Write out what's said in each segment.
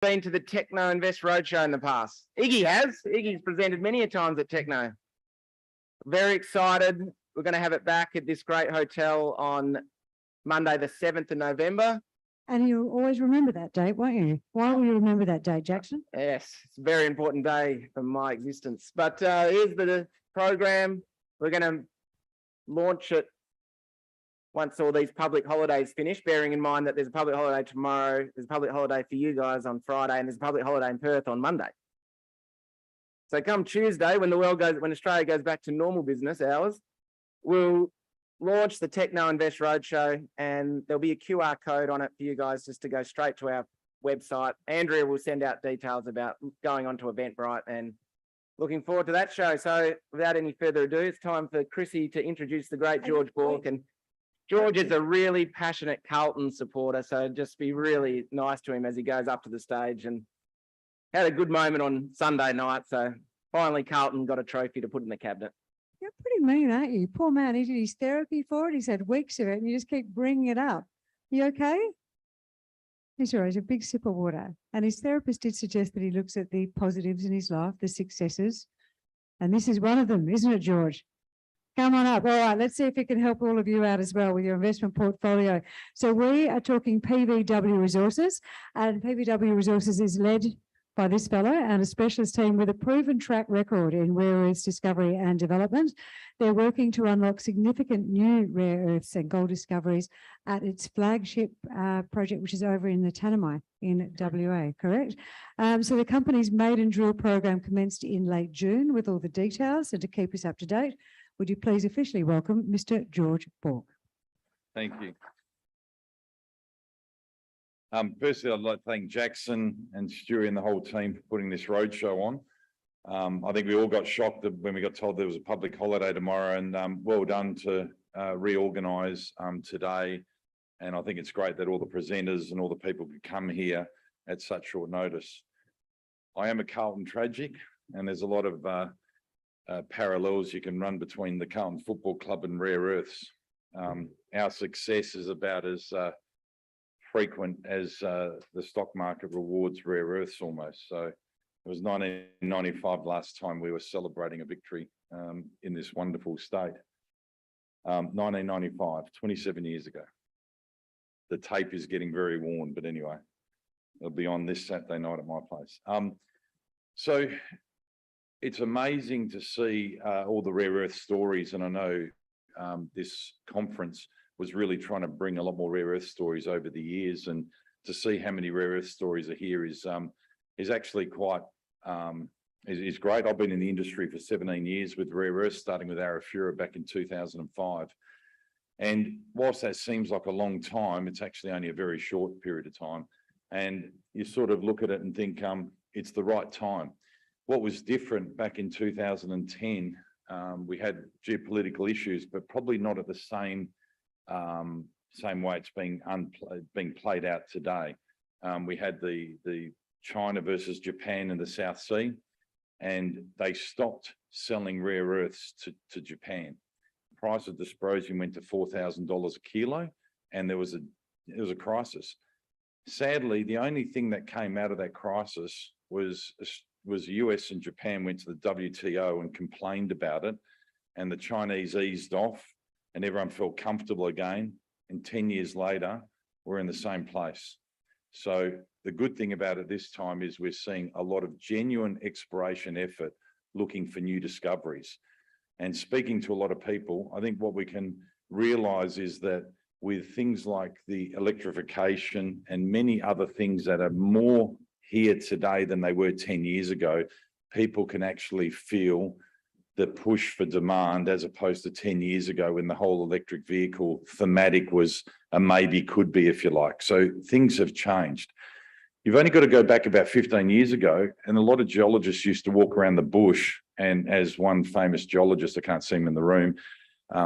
been to the Techno Invest Roadshow in the past? Iggy has. Iggy's presented many a times at Techno. Very excited. We're going to have it back at this great hotel on Monday, the 7th of November. And you'll always remember that date, won't you? Why will you remember that date, Jackson? Yes, it's a very important day for my existence. But here's the program. We're going to launch it once all these public holidays finish, bearing in mind that there's a public holiday tomorrow, there's a public holiday for you guys on Friday, and there's a public holiday in Perth on Monday. So come Tuesday, when Australia goes back to normal business hours, we'll launch the Techno Invest Roadshow, and there'll be a QR code on it for you guys just to go straight to our website. Andrea will send out details about going on to Eventbrite, and looking forward to that show. So without any further ado, it's time for Chrissy to introduce the great George Bauk. And George is a really passionate Carlton supporter, so just be really nice to him as he goes up to the stage, and had a good moment on Sunday night. So finally Carlton got a trophy to put in the cabinet. You're pretty mean, aren't you? Poor man, he did his therapy for it. He's had weeks of it, and you just keep bringing it up. You okay? He's all right. He's a big sip of water. And his therapist did suggest that he looks at the positives in his life, the successes. And this is one of them, isn't it, George? Come on up. All right, let's see if it can help all of you out as well with your investment portfolio. So we are talking PVW Resources, and PVW Resources is led by this fellow and a specialist team with a proven track record in rare earths discovery and development. They're working to unlock significant new rare earths and gold discoveries at its flagship project, which is over in the Tanami in WA, correct? So the company's maiden drill program commenced in late June with all the details. And to keep us up to date, would you please officially welcome Mr. George Bauk? Thank you. Firstly, I'd like to thank Jackson and Stewie and the whole team for putting this roadshow on. I think we all got shocked when we got told there was a public holiday tomorrow, and well done to reorganise today. And I think it's great that all the presenters and all the people could come here at such short notice. I am a Carlton tragic, and there's a lot of parallels you can run between the Carlton Football Club and rare earths. Our success is about as frequent as the stock market rewards rare earths almost. So it was 1995 last time we were celebrating a victory in this wonderful state. 1995, 27 years ago. The tape is getting very worn, but anyway, it'll be on this Saturday night at my place. So it's amazing to see all the rare earth stories, and I know this conference was really trying to bring a lot more rare earth stories over the years, and to see how many rare earth stories are here is actually quite is great. I've been in the industry for 17 years with rare earths, starting with Arafura back in 2005. And whilst that seems like a long time, it's actually only a very short period of time. And you sort of look at it and think it's the right time. What was different back in 2010, we had geopolitical issues, but probably not at the same way it's being played out today. We had the China versus Japan in the South Sea, and they stopped selling rare earths to Japan. The price of dysprosium went to $4,000 a kilo, and there was a crisis. Sadly, the only thing that came out of that crisis was the US and Japan went to the WTO and complained about it, and the Chinese eased off, and everyone felt comfortable again. And 10 years later, we're in the same place. So the good thing about it this time is we're seeing a lot of genuine exploration effort looking for new discoveries. And speaking to a lot of people, I think what we can realize is that with things like the electrification and many other things that are more here today than they were 10 years ago, people can actually feel the push for demand, as opposed to 10 years ago when the whole electric vehicle thematic was a maybe, could be, if you like. So things have changed. You've only got to go back about 15 years ago, and a lot of geologists used to walk around the bush, and as one famous geologist, I can't see him in the room,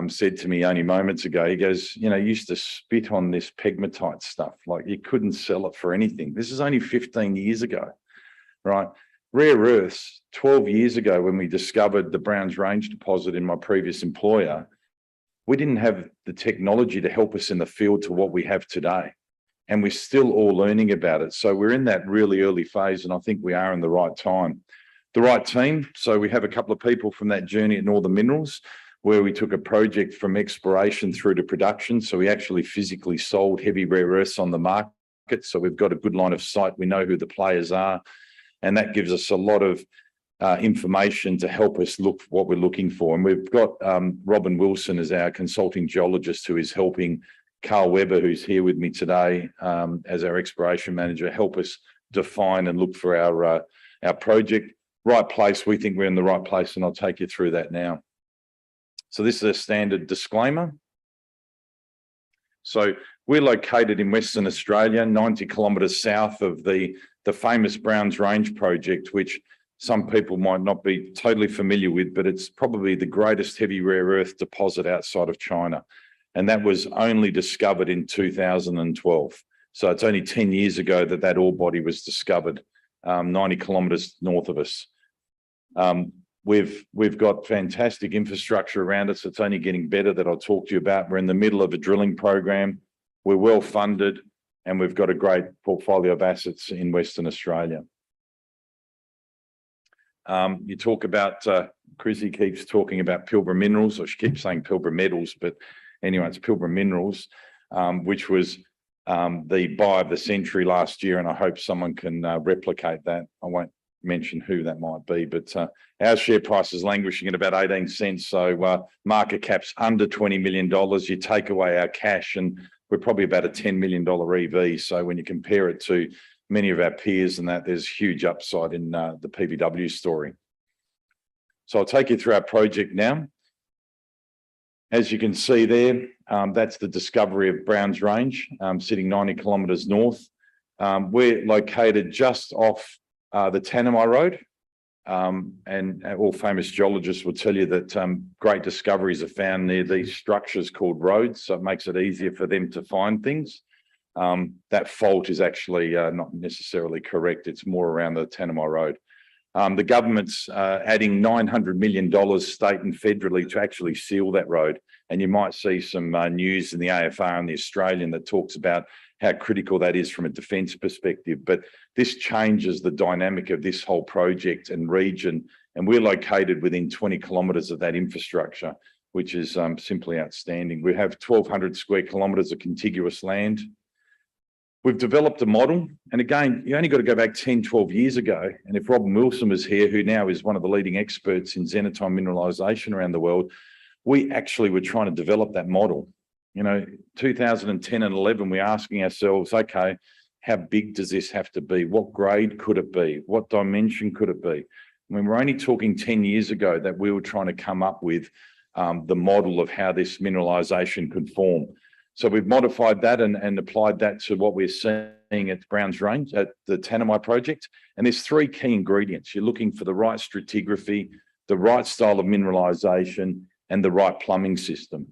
said to me only moments ago, he goes, you used to spit on this pegmatite stuff, like you couldn't sell it for anything. This is only 15 years ago, right? Rare earths, 12 years ago when we discovered the Browns Range deposit in my previous employer, we didn't have the technology to help us in the field to what we have today. and we're still all learning about it. So we're in that really early phase, and I think we are in the right time. The right team. So we have a couple of people from that journey at Northern Minerals, where we took a project from exploration through to production. So we actually physically sold heavy rare earths on the market. So we've got a good line of sight. We know who the players are, and that gives us a lot of information to help us look what we're looking for. And we've got Robin Wilson as our consulting geologist, who is helping Carl Weber, who's here with me today, as our exploration manager, help us define and look for our project. Right place, we think we're in the right place, and I'll take you through that now. So this is a standard disclaimer. So we're located in Western Australia, 90 kilometres south of the famous Browns Range project, which some people might not be totally familiar with, but it's probably the greatest heavy rare earth deposit outside of China. And that was only discovered in 2012. So it's only 10 years ago that ore body was discovered, 90 kilometres north of us. We've got fantastic infrastructure around us. It's only getting better, that I'll talk to you about. We're in the middle of a drilling program. We're well funded, and we've got a great portfolio of assets in Western Australia. You talk about, Chrissy keeps talking about Pilgrim Minerals, or she keeps saying Pilgrim Metals, but anyway, it's Pilgrim Minerals, which was the buy of the century last year, and I hope someone can replicate that. I won't mention who that might be, but our share price is languishing at about 18 cents. So market cap's under $20 million. You take away our cash, and we're probably about a $10 million EV. So when you compare it to many of our peers and that, there's huge upside in the PBW story. So I'll take you through our project now. As you can see there, that's the discovery of Browns Range, sitting 90 kilometres north. We're located just off the Tanami Road, and all famous geologists will tell you that great discoveries are found near these structures called roads, so it makes it easier for them to find things. That fault is actually not necessarily correct. It's more around the Tanami Road. The government's adding $900 million state and federally to actually seal that road. And you might see some news in the AFR and the Australian that talks about how critical that is from a defence perspective. But this changes the dynamic of this whole project and region. And we're located within 20 kilometres of that infrastructure, which is simply outstanding. We have 1,200 square kilometres of contiguous land. We've developed a model, and again, you only got to go back 10, 12 years ago. And if Robin Wilson was here, who now is one of the leading experts in xenotime mineralisation around the world, we actually were trying to develop that model. 2010 and 11, we're asking ourselves, okay, how big does this have to be? What grade could it be? What dimension could it be? I mean, we're only talking 10 years ago that we were trying to come up with the model of how this mineralisation could form. So we've modified that and applied that to what we're seeing at Browns Range, at the Tanami project. And there's three key ingredients. You're looking for the right stratigraphy, the right style of mineralisation, and the right plumbing system.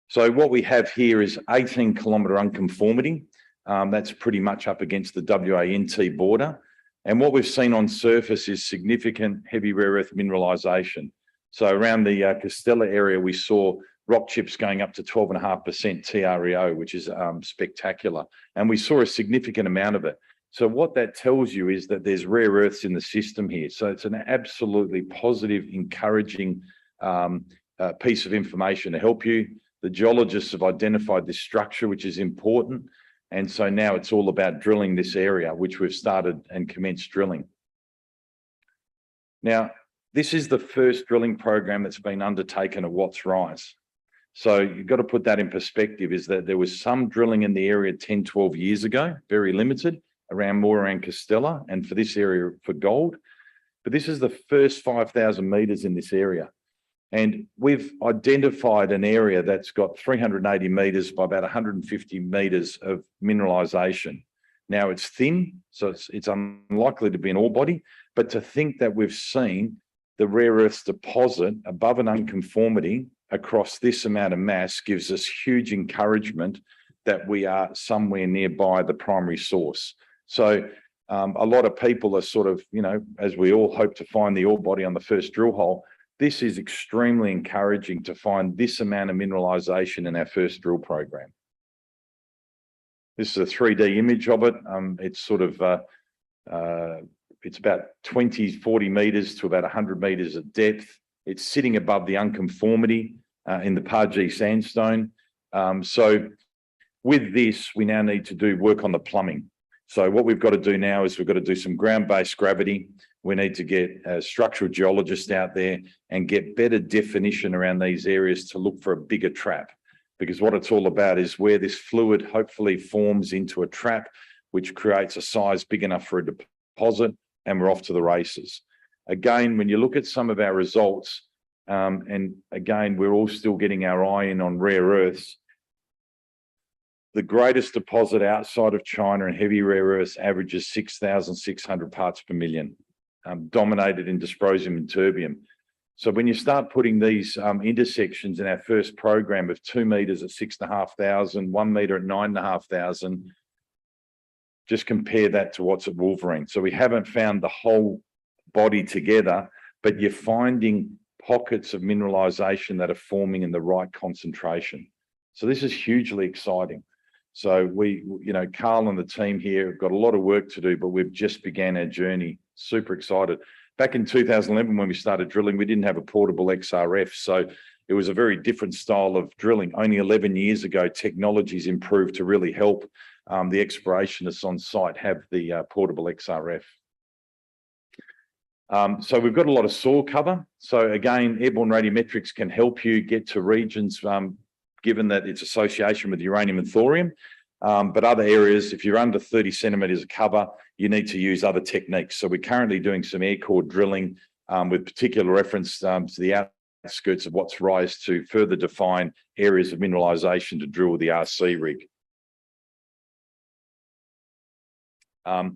So what we have here is 18-kilometre unconformity. That's pretty much up against the WA-NT border. And what we've seen on surface is significant heavy rare earth mineralisation. So around the Castella area, we saw rock chips going up to 12.5% TREO, which is spectacular. And we saw a significant amount of it. So what that tells you is that there's rare earths in the system here. So it's an absolutely positive, encouraging piece of information to help you. The geologists have identified this structure, which is important. And so now it's all about drilling this area, which we've started and commenced drilling. Now, this is the first drilling program that's been undertaken at Watts Rise. So you've got to put that in perspective, is that there was some drilling in the area 10, 12 years ago, very limited, more around Castella and for this area for gold. But this is the first 5,000 metres in this area. And we've identified an area that's got 380 metres by about 150 metres of mineralisation. Now it's thin, so it's unlikely to be an ore body, but to think that we've seen the rare earths deposit above an unconformity across this amount of mass gives us huge encouragement that we are somewhere nearby the primary source. So a lot of people are sort of, as we all hope to find the ore body on the first drill hole, this is extremely encouraging to find this amount of mineralization in our first drill program. This is a 3D image of it. It's sort of, it's about 20, 40 meters to about 100 meters of depth. It's sitting above the unconformity in the Pargee sandstone. So with this, we now need to do work on the plumbing. So what we've got to do now is we've got to do some ground-based gravity. We need to get a structural geologist out there and get better definition around these areas to look for a bigger trap. Because what it's all about is where this fluid hopefully forms into a trap, which creates a size big enough for a deposit, and we're off to the races. Again, when you look at some of our results, and again, we're all still getting our eye in on rare earths. The greatest deposit outside of China in heavy rare earths averages 6,600 parts per million, dominated in dysprosium and terbium. So when you start putting these intersections in our first program of 2 meters at 6,500, 1 meter at 9,500, just compare that to what's at Wolverine. So we haven't found the whole body together, but you're finding pockets of mineralization that are forming in the right concentration. So this is hugely exciting. So we, you know, Carl and the team here have got a lot of work to do, but we've just began our journey. Super excited. Back in 2011, when we started drilling, we didn't have a portable XRF. So it was a very different style of drilling. Only 11 years ago, technology's improved to really help the explorationists on site have the portable XRF. So we've got a lot of soil cover. So again, airborne radiometrics can help you get to regions given that it's association with uranium and thorium. But other areas, if you're under 30 centimeters of cover, you need to use other techniques. So we're currently doing some air core drilling with particular reference to the outskirts of what's rise to further define areas of mineralization to drill with the RC rig. Buy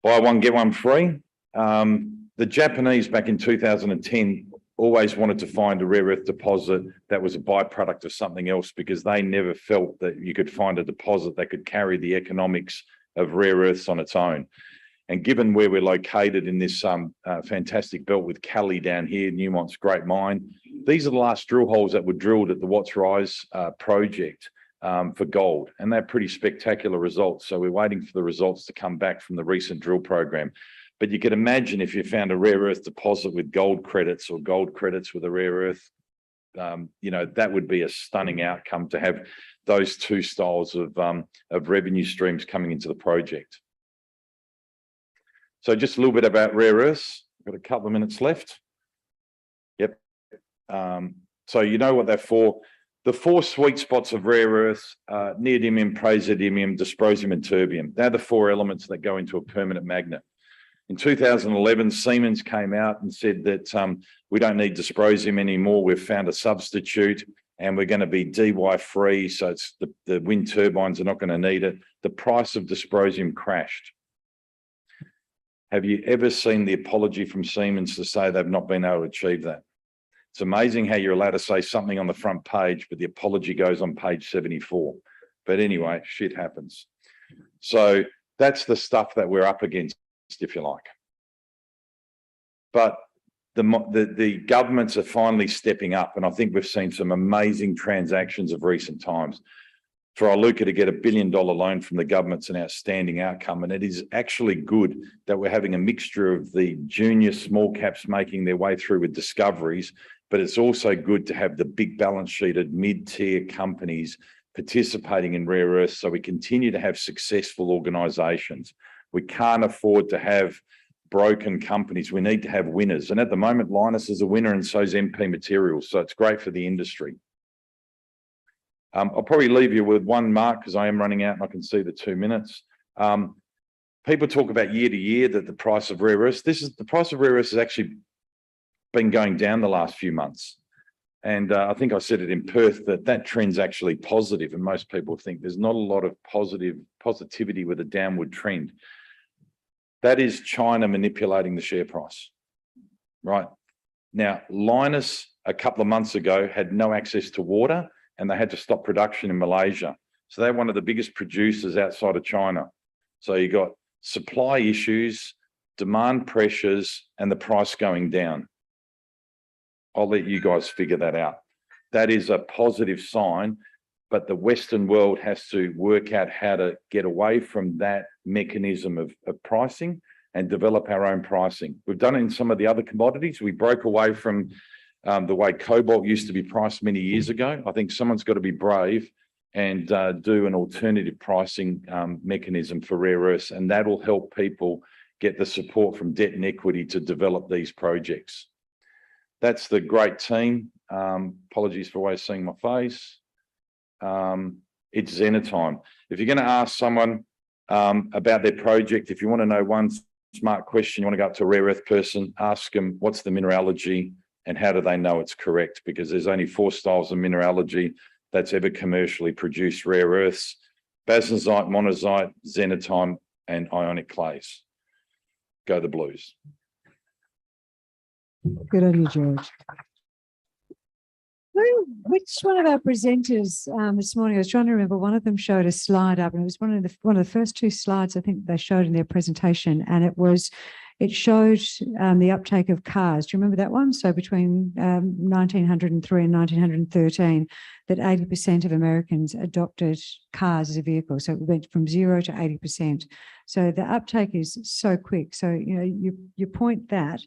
one, get one free. The Japanese back in 2010 always wanted to find a rare earth deposit that was a byproduct of something else because they never felt that you could find a deposit that could carry the economics of rare earths on its own. And given where we're located in this fantastic belt with Cali down here, Newmont's great mine, these are the last drill holes that were drilled at the Watts Rise project for gold. And they're pretty spectacular results. So we're waiting for the results to come back from the recent drill program. But you could imagine if you found a rare earth deposit with gold credits or gold credits with a rare earth, you know, that would be a stunning outcome to have those two styles of revenue streams coming into the project. So just a little bit about rare earths. I've got a couple of minutes left. Yep. So you know what they're for. The four sweet spots of rare earths, neodymium, praseodymium, dysprosium, and terbium. They're the four elements that go into a permanent magnet. In 2011, Siemens came out and said that we don't need dysprosium anymore. We've found a substitute and we're going to be Dy free. So it's the wind turbines are not going to need it. The price of dysprosium crashed. Have you ever seen the apology from Siemens to say they've not been able to achieve that? It's amazing how you're allowed to say something on the front page, but the apology goes on page 74. But anyway, shit happens. So that's the stuff that we're up against, if you like. But the governments are finally stepping up, and I think we've seen some amazing transactions of recent times. For Iluka to get $1 billion loan from the government's an outstanding outcome, and it is actually good that we're having a mixture of the junior small caps making their way through with discoveries, but it's also good to have the big balance sheeted mid-tier companies participating in rare earths so we continue to have successful organisations. We can't afford to have broken companies. We need to have winners. And at the moment, Lynas is a winner and so is MP Materials. So it's great for the industry. I'll probably leave you with one mark because I am running out and I can see the 2 minutes. People talk about year to year that the price of rare earths, the price of rare earths has actually been going down the last few months. And I think I said it in Perth that trend's actually positive, and most people think there's not a lot of positivity with a downward trend. That is China manipulating the share price, right? Now, Lynas a couple of months ago had no access to water and they had to stop production in Malaysia. So they're one of the biggest producers outside of China. So you got supply issues, demand pressures, and the price going down. I'll let you guys figure that out. That is a positive sign, but the Western world has to work out how to get away from that mechanism of pricing and develop our own pricing. We've done it in some of the other commodities. We broke away from the way cobalt used to be priced many years ago. I think someone's got to be brave and do an alternative pricing mechanism for rare earths, and that'll help people get the support from debt and equity to develop these projects. That's the great team. Apologies for always seeing my face. It's Xenotime. If you're going to ask someone about their project, if you want to know one smart question, you want to go up to a rare earth person, ask them what's the mineralogy and how do they know it's correct, because there's only 4 styles of mineralogy that's ever commercially produced rare earths: basnazite, monazite, xenotime, and ionic clays. Go the Blues. Good on you, George. Which one of our presenters this morning, I was trying to remember, one of them showed a slide up, and it was one of the first 2 slides I think they showed in their presentation, and it showed the uptake of cars. Do you remember that one? So between 1903 and 1913, that 80% of Americans adopted cars as a vehicle. So it went from 0 to 80%. So the uptake is so quick. So, you know, you point that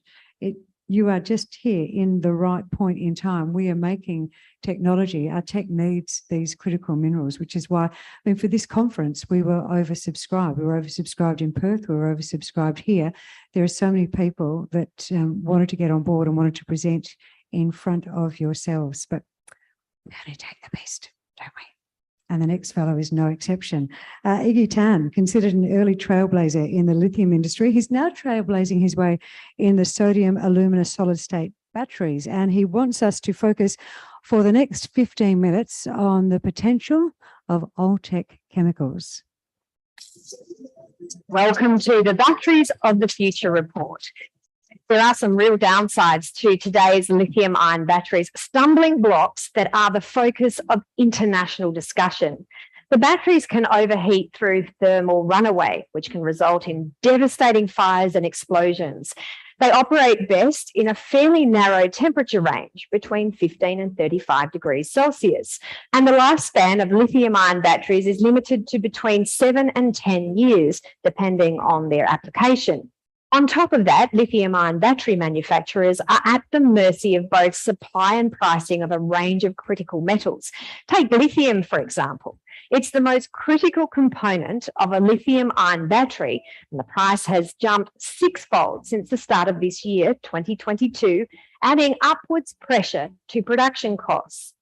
you are just here in the right point in time. We are making technology. Our tech needs these critical minerals, which is why, I mean, for this conference, we were oversubscribed. We were oversubscribed in Perth. We were oversubscribed here. There are so many people that wanted to get on board and wanted to present in front of yourselves. But we only take the best, don't we? And the next fellow is no exception. Iggy Tan, considered an early trailblazer in the lithium industry, he's now trailblazing his way in the sodium alumina solid state batteries. And he wants us to focus for the next 15 minutes on the potential of Altech chemicals. Welcome to the Batteries of the Future report. There are some real downsides to today's lithium-ion batteries, stumbling blocks that are the focus of international discussion. The batteries can overheat through thermal runaway, which can result in devastating fires and explosions. They operate best in a fairly narrow temperature range between 15 and 35 degrees Celsius. And the lifespan of lithium-ion batteries is limited to between 7 and 10 years, depending on their application. On top of that, lithium-ion battery manufacturers are at the mercy of both supply and pricing of a range of critical metals. Take lithium, for example. It's the most critical component of a lithium-ion battery, and the price has jumped 6-fold since the start of this year, 2022, adding upwards pressure to production costs.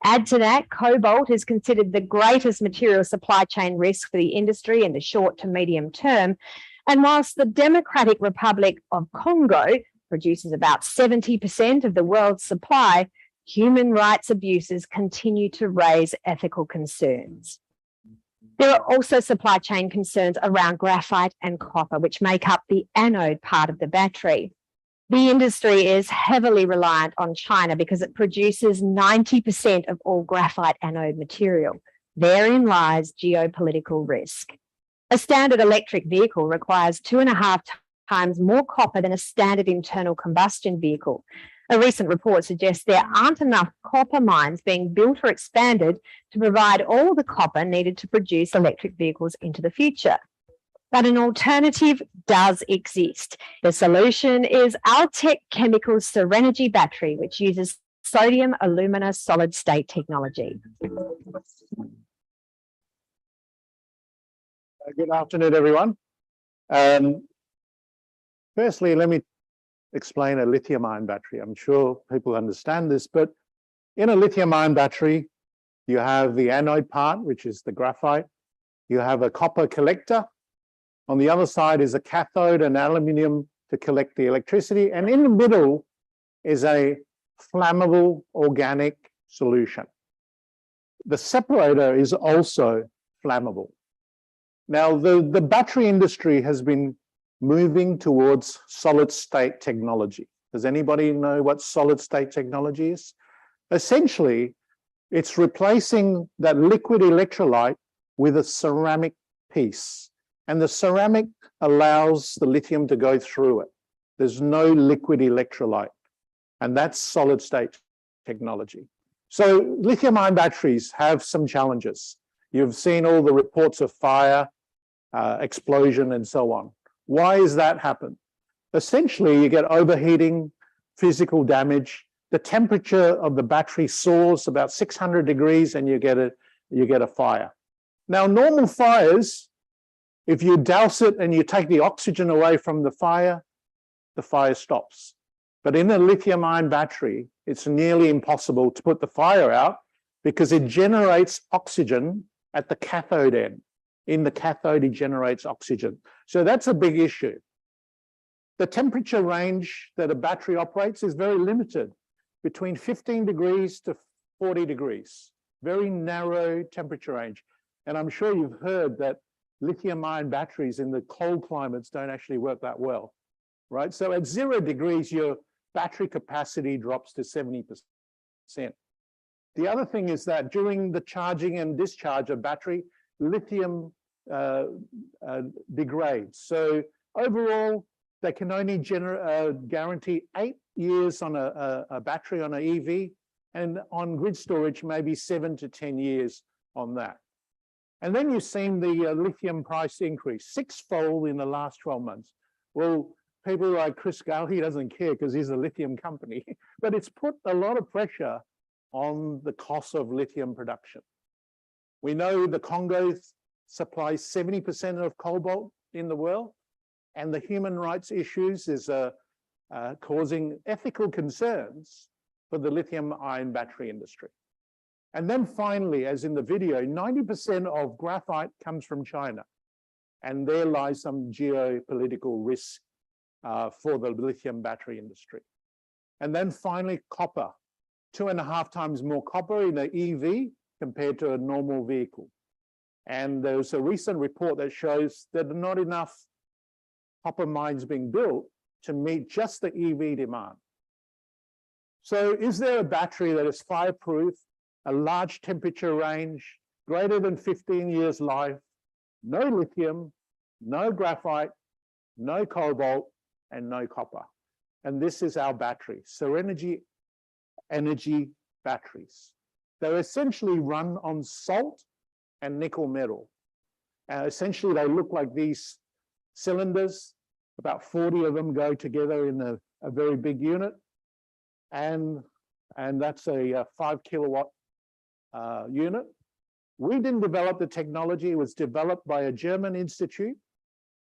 Add to that, cobalt is considered the greatest material supply chain risk for the industry in the short to medium term. And whilst the Democratic Republic of Congo produces about 70% of the world's supply, human rights abuses continue to raise ethical concerns. There are also supply chain concerns around graphite and copper, which make up the anode part of the battery. The industry is heavily reliant on China because it produces 90% of all graphite anode material. Therein lies geopolitical risk. A standard electric vehicle requires 2.5 times more copper than a standard internal combustion vehicle. A recent report suggests there aren't enough copper mines being built or expanded to provide all the copper needed to produce electric vehicles into the future. But an alternative does exist. The solution is Altech Chemicals Synergy Battery, which uses sodium alumina solid state technology. Good afternoon, everyone. Firstly, let me explain a lithium-ion battery. I'm sure people understand this, but in a lithium-ion battery, you have the anode part, which is the graphite. You have a copper collector. On the other side is a cathode and aluminium to collect the electricity. And in the middle is a flammable organic solution. The separator is also flammable. Now, the battery industry has been moving towards solid state technology. Does anybody know what solid state technology is? Essentially, it's replacing that liquid electrolyte with a ceramic piece. And the ceramic allows the lithium to go through it. There's no liquid electrolyte. and that's solid state technology. So lithium-ion batteries have some challenges. You've seen all the reports of fire, explosion, and so on. Why is that happen? Essentially, you get overheating, physical damage. The temperature of the battery soars about 600 degrees, and you get a fire. Now, normal fires, if you douse it and you take the oxygen away from the fire stops. But in a lithium-ion battery, it's nearly impossible to put the fire out because it generates oxygen at the cathode end. In the cathode, it generates oxygen. So that's a big issue. The temperature range that a battery operates is very limited, between 15 degrees to 40 degrees, very narrow temperature range. And I'm sure you've heard that lithium-ion batteries in the cold climates don't actually work that well, right? So at 0 degrees, your battery capacity drops to 70%. The other thing is that during the charging and discharge of battery, lithium degrades. So overall, they can only guarantee 8 years on a battery on an EV, and on grid storage, maybe 7 to 10 years on that. And then you've seen the lithium price increase 6-fold in the last 12 months. Well, people like Chris Gale, he doesn't care because he's a lithium company, but it's put a lot of pressure on the cost of lithium production. We know the Congo supplies 70% of cobalt in the world, and the human rights issues is causing ethical concerns for the lithium-ion battery industry. And then finally, as in the video, 90% of graphite comes from China, and there lies some geopolitical risk for the lithium battery industry. And then finally, copper, 2.5 times more copper in an EV compared to a normal vehicle. And there's a recent report that shows that there are not enough copper mines being built to meet just the EV demand. So is there a battery that is fireproof, a large temperature range, greater than 15 years life, no lithium, no graphite, no cobalt, and no copper? And this is our battery, Serenergy Energy batteries. They're essentially run on salt and nickel metal. Essentially, they look like these cylinders. About 40 of them go together in a very big unit. And that's a 5 kilowatt unit. We didn't develop the technology. It was developed by a German institute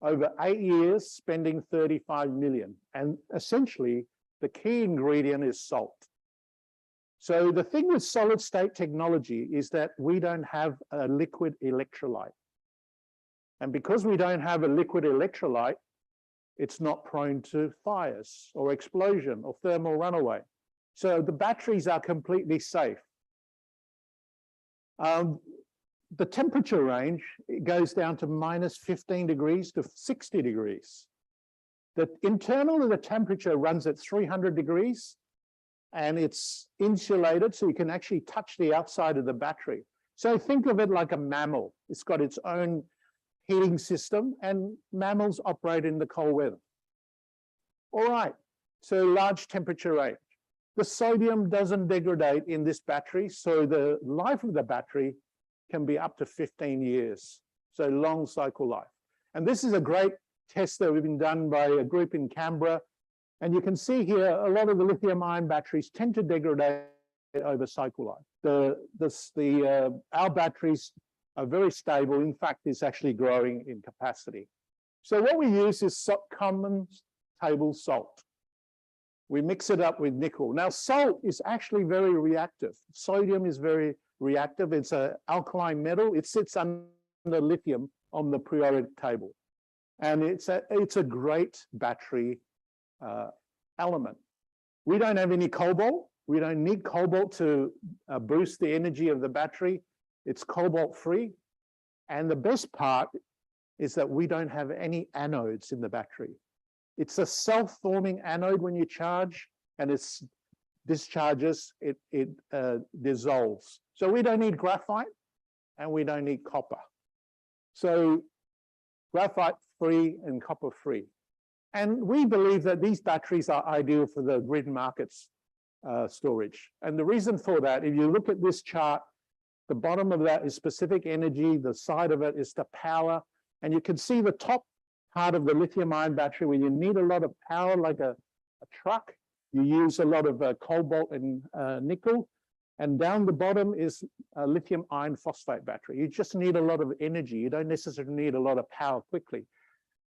over 8 years, spending 35 million. And essentially, the key ingredient is salt. So the thing with solid state technology is that we don't have a liquid electrolyte. And because we don't have a liquid electrolyte, it's not prone to fires or explosion or thermal runaway. So the batteries are completely safe. The temperature range, it goes down to minus 15 degrees to 60 degrees. The internal of the temperature runs at 300 degrees, and it's insulated, so you can actually touch the outside of the battery. So think of it like a mammal. It's got its own heating system, and mammals operate in the cold weather. All right, so large temperature range. The sodium doesn't degrade in this battery, so the life of the battery can be up to 15 years, so long cycle life. And this is a great test that we've been done by a group in Canberra. And you can see here, a lot of the lithium-ion batteries tend to degrade over cycle life. Our batteries are very stable. In fact, it's actually growing in capacity. So what we use is common table salt. We mix it up with nickel. Now, salt is actually very reactive. Sodium is very reactive. It's an alkaline metal. It sits under lithium on the periodic table. And it's a great battery element. We don't have any cobalt. We don't need cobalt to boost the energy of the battery. It's cobalt free. And the best part is that we don't have any anodes in the battery. It's a self-forming anode when you charge, and it discharges, it dissolves. So we don't need graphite, and we don't need copper. So graphite free and copper free. And we believe that these batteries are ideal for the grid markets storage. And the reason for that, if you look at this chart, the bottom of that is specific energy, the side of it is the power, and you can see the top part of the lithium-ion battery where you need a lot of power like a truck. You use a lot of cobalt and nickel, and down the bottom is a lithium iron phosphate battery. You just need a lot of energy. You don't necessarily need a lot of power quickly.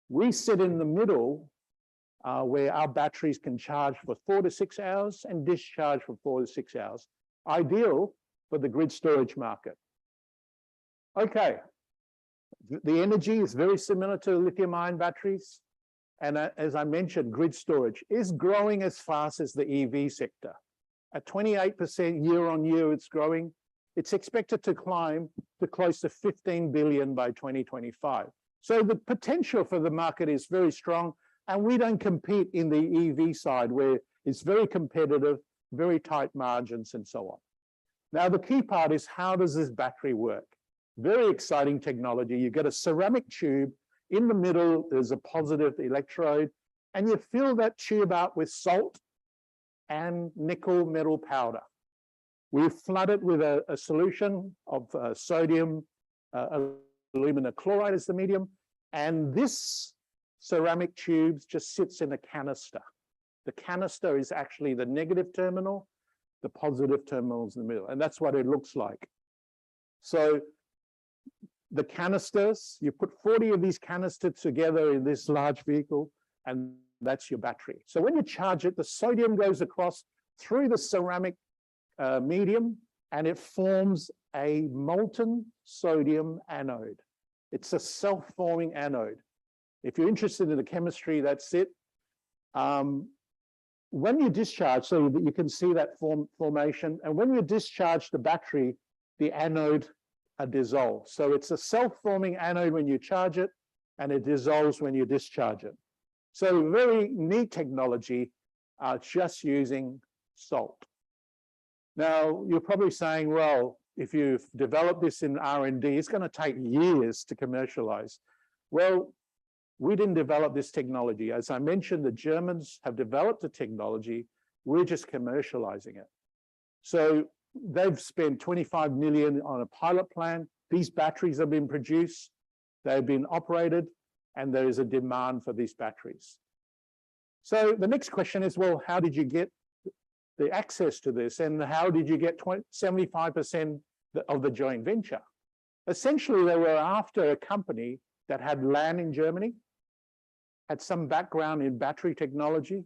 We sit in the middle where our batteries can charge for 4 to 6 hours and discharge for 4 to 6 hours. Ideal for the grid storage market. Okay, the energy is very similar to lithium-ion batteries. And as I mentioned, grid storage is growing as fast as the EV sector. At 28% year on year, it's growing. It's expected to climb to close to 15 billion by 2025. So the potential for the market is very strong, and we don't compete in the EV side where it's very competitive, very tight margins and so on. Now, the key part is how does this battery work? Very exciting technology. You get a ceramic tube. In the middle, there's a positive electrode, and you fill that tube up with salt and nickel metal powder. We flood it with a solution of sodium alumina chloride as the medium, and this ceramic tube just sits in a canister. The canister is actually the negative terminal, the positive terminal is in the middle, and that's what it looks like. So the canisters, you put 40 of these canisters together in this large vehicle, and that's your battery. So when you charge it, the sodium goes across through the ceramic medium, and it forms a molten sodium anode. It's a self-forming anode. If you're interested in the chemistry, that's it. When you discharge, so that you can see that formation, and when you discharge the battery, the anode dissolves. So it's a self-forming anode when you charge it, and it dissolves when you discharge it. So very neat technology, just using salt. Now, you're probably saying, well, if you've developed this in R&D, it's going to take years to commercialize. Well, we didn't develop this technology. As I mentioned, the Germans have developed the technology. We're just commercializing it. So they've spent 25 million on a pilot plan. These batteries have been produced. They've been operated, and there is a demand for these batteries. So the next question is, well, how did you get the access to this, and how did you get 75% of the joint venture? Essentially, they were after a company that had land in Germany, had some background in battery technology,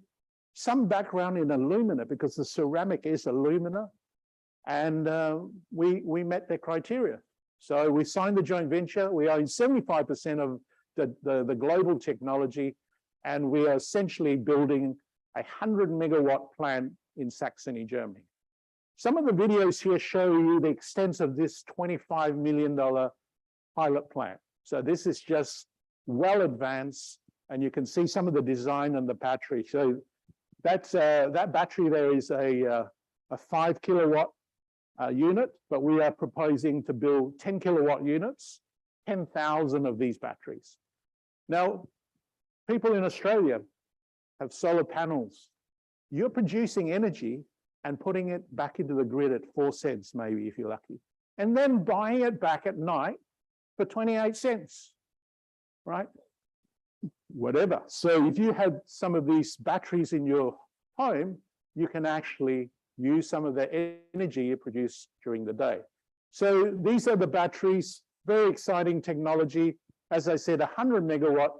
some background in alumina, because the ceramic is alumina, and we met their criteria. So we signed the joint venture. We own 75% of the global technology, and we are essentially building a 100 megawatt plant in Saxony, Germany. Some of the videos here show you the extent of this $25 million pilot plant. So this is just well advanced, and you can see some of the design on the battery. So that's that battery there is a 5 kilowatt unit, but we are proposing to build 10 kilowatt units, 10,000 of these batteries. Now, people in Australia have solar panels. You're producing energy and putting it back into the grid at 4 cents, maybe, if you're lucky, and then buying it back at night for 28 cents, right? Whatever. So if you had some of these batteries in your home, you can actually use some of the energy you produce during the day. So these are the batteries, very exciting technology. As I said, 100 megawatt.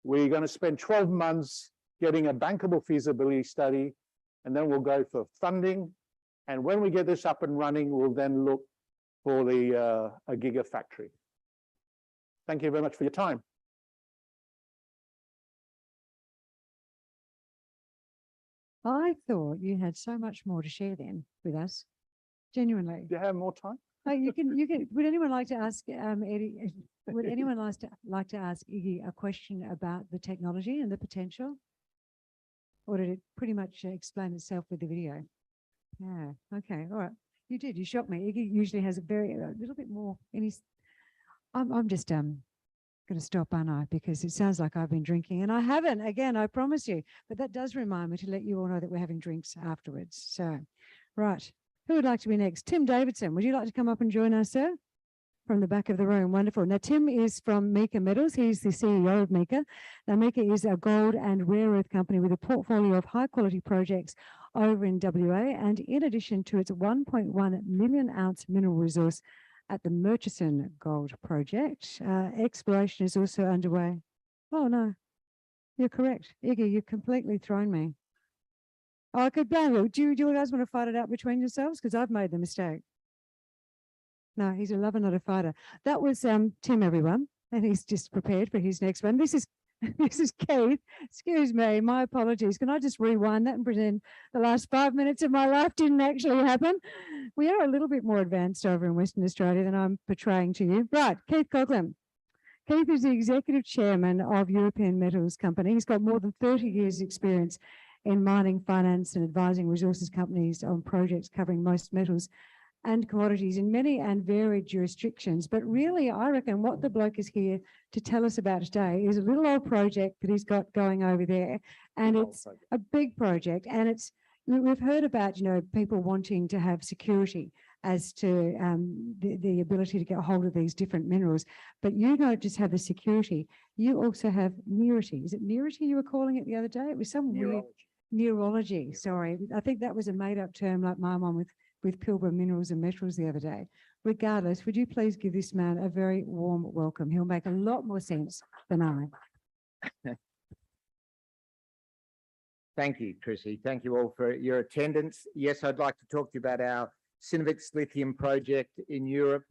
We're going to spend 12 months getting a bankable feasibility study, and then we'll go for funding. And when we get this up and running, we'll then look for a gigafactory. Thank you very much for your time. I thought you had so much more to share then with us, genuinely. Do you have more time? Oh, you can, would anyone like to ask, Eddie, would anyone like to ask Iggy a question about the technology and the potential? Or did it pretty much explain itself with the video? Yeah, okay, all right. You did, you shocked me. Iggy usually has a little bit more, I'm just Going to stop, aren't I? Because it sounds like I've been drinking and I haven't. Again, I promise you. But that does remind me to let you all know that we're having drinks afterwards. So, right. Who would like to be next? Tim Davidson, would you like to come up and join us, sir? From the back of the room. Wonderful. Now, Tim is from Meeka Metals. He's the CEO of Meeka. Now, Meeka is a gold and rare earth company with a portfolio of high quality projects over in WA. And in addition to its 1.1 million ounce mineral resource at the Murchison Gold Project, exploration is also underway. Oh, no, you're correct. Iggy, you've completely thrown me. Oh, I could blame you. Do you guys want to fight it out between yourselves? Because I've made the mistake. No, he's a lover, not a fighter. That was Tim, everyone, and he's just prepared for his next one. This is Keith. Excuse me, my apologies. Can I just rewind that and pretend the last 5 minutes of my life didn't actually happen? We are a little bit more advanced over in Western Australia than I'm portraying to you. Right, Keith Coughlan. Keith is the executive chairman of European Metals Company. He's got more than 30 years experience in mining, finance and advising resources companies on projects covering most metals and commodities in many and varied jurisdictions. But really, I reckon what the bloke is here to tell us about today is a little old project that he's got going over there. And it's a big project. And it's, we've heard about, you know, people wanting to have security as to the ability to get hold of these different minerals. But you don't just have the security, you also have neurity. Is it neurity you were calling it the other day? It was some weird neurology. Sorry. I think that was a made up term like my one with Pilgrim Minerals and Metals the other day. Regardless, would you please give this man a very warm welcome? He'll make a lot more sense than I. Thank you, Chrissy. Thank you all for your attendance. Yes, I'd like to talk to you about our Synovics lithium project in Europe.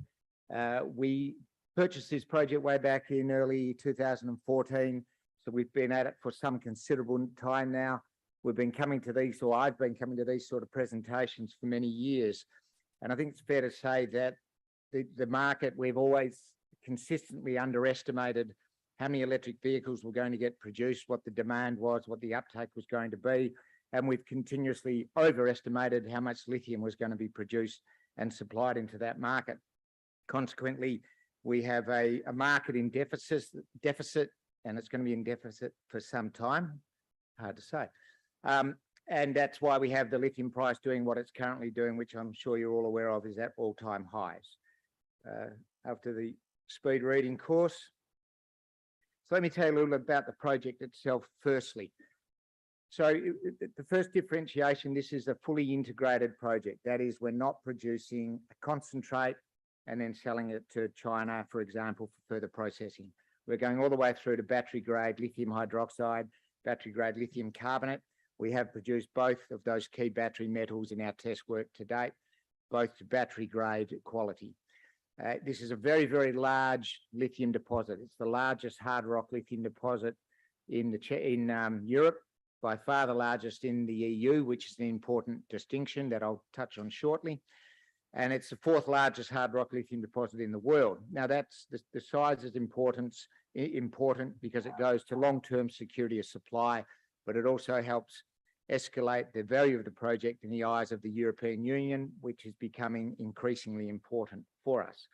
We purchased this project way back in early 2014. So we've been at it for some considerable time now. We've been coming to these, or I've been coming to these sort of presentations for many years. And I think it's fair to say that the market, we've always consistently underestimated how many electric vehicles were going to get produced, what the demand was, what the uptake was going to be. And we've continuously overestimated how much lithium was going to be produced and supplied into that market. Consequently, we have a market in deficit, and it's going to be in deficit for some time. Hard to say. And that's why we have the lithium price doing what it's currently doing, which I'm sure you're all aware of is at all-time highs. After the speed reading course. So let me tell you a little about the project itself firstly. So the first differentiation, this is a fully integrated project. That is, we're not producing a concentrate and then selling it to China, for example, for further processing. We're going all the way through to battery-grade lithium hydroxide, battery-grade lithium carbonate. We have produced both of those key battery metals in our test work to date, both to battery-grade quality. This is a very, very large lithium deposit. It's the largest hard rock lithium deposit in Europe, by far the largest in the EU, which is an important distinction that I'll touch on shortly. And it's the fourth largest hard rock lithium deposit in the world. Now that's the size is important because it goes to long-term security of supply, but it also helps escalate the value of the project in the eyes of the European Union, which is becoming increasingly important for us.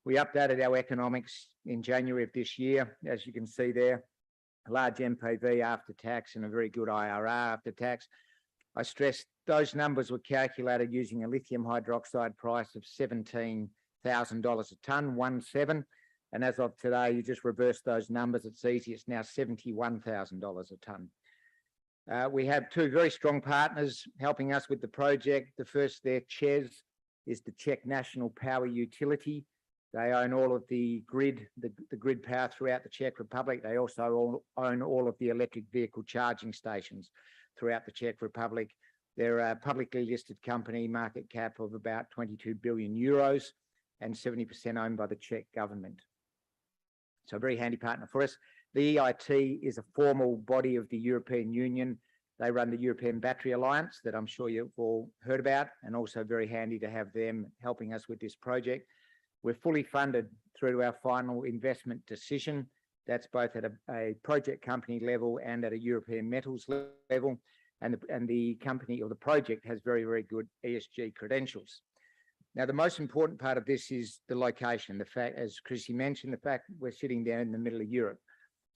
We updated our economics in January of this year, as you can see there, a large MPV after tax and a very good IRR after tax. I stress those numbers were calculated using a lithium hydroxide price of $17,000 a tonne, 17. And as of today, you just reverse those numbers, it's easy, it's now $71,000 a tonne. We have two very strong partners helping us with the project. The first there, ČEZ, is the Czech National Power Utility. They own all of the grid power throughout the Czech Republic. They also own all of the electric vehicle charging stations throughout the Czech Republic. They're a publicly listed company, market cap of about 22 billion euros and 70% owned by the Czech government. So a very handy partner for us. The EIT is a formal body of the European Union. They run the European Battery Alliance that I'm sure you've all heard about, and also very handy to have them helping us with this project. We're fully funded through to our final investment decision. That's both at a project company level and at a European Metals level. And the company or the project has very, very good ESG credentials. Now, the most important part of this is the location. The fact, as Chrissy mentioned, the fact we're sitting down in the middle of Europe.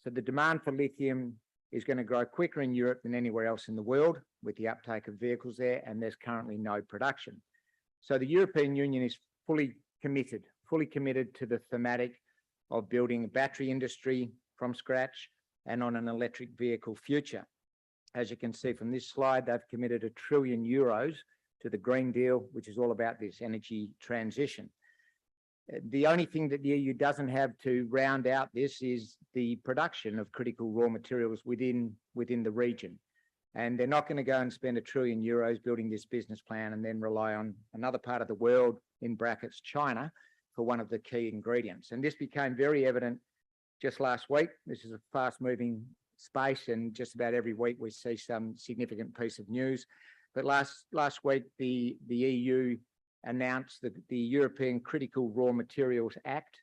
So the demand for lithium is going to grow quicker in Europe than anywhere else in the world with the uptake of vehicles there, and there's currently no production. So the European Union is fully committed to the thematic of building a battery industry from scratch and on an electric vehicle future. As you can see from this slide, they've committed €1 trillion to the Green Deal, which is all about this energy transition. The only thing that the EU doesn't have to round out this is the production of critical raw materials within the region. And they're not going to go and spend €1 trillion building this business plan and then rely on another part of the world, in brackets China, for one of the key ingredients. And this became very evident just last week. This is a fast-moving space, and just about every week we see some significant piece of news. But last week, the EU announced the European Critical Raw Materials Act.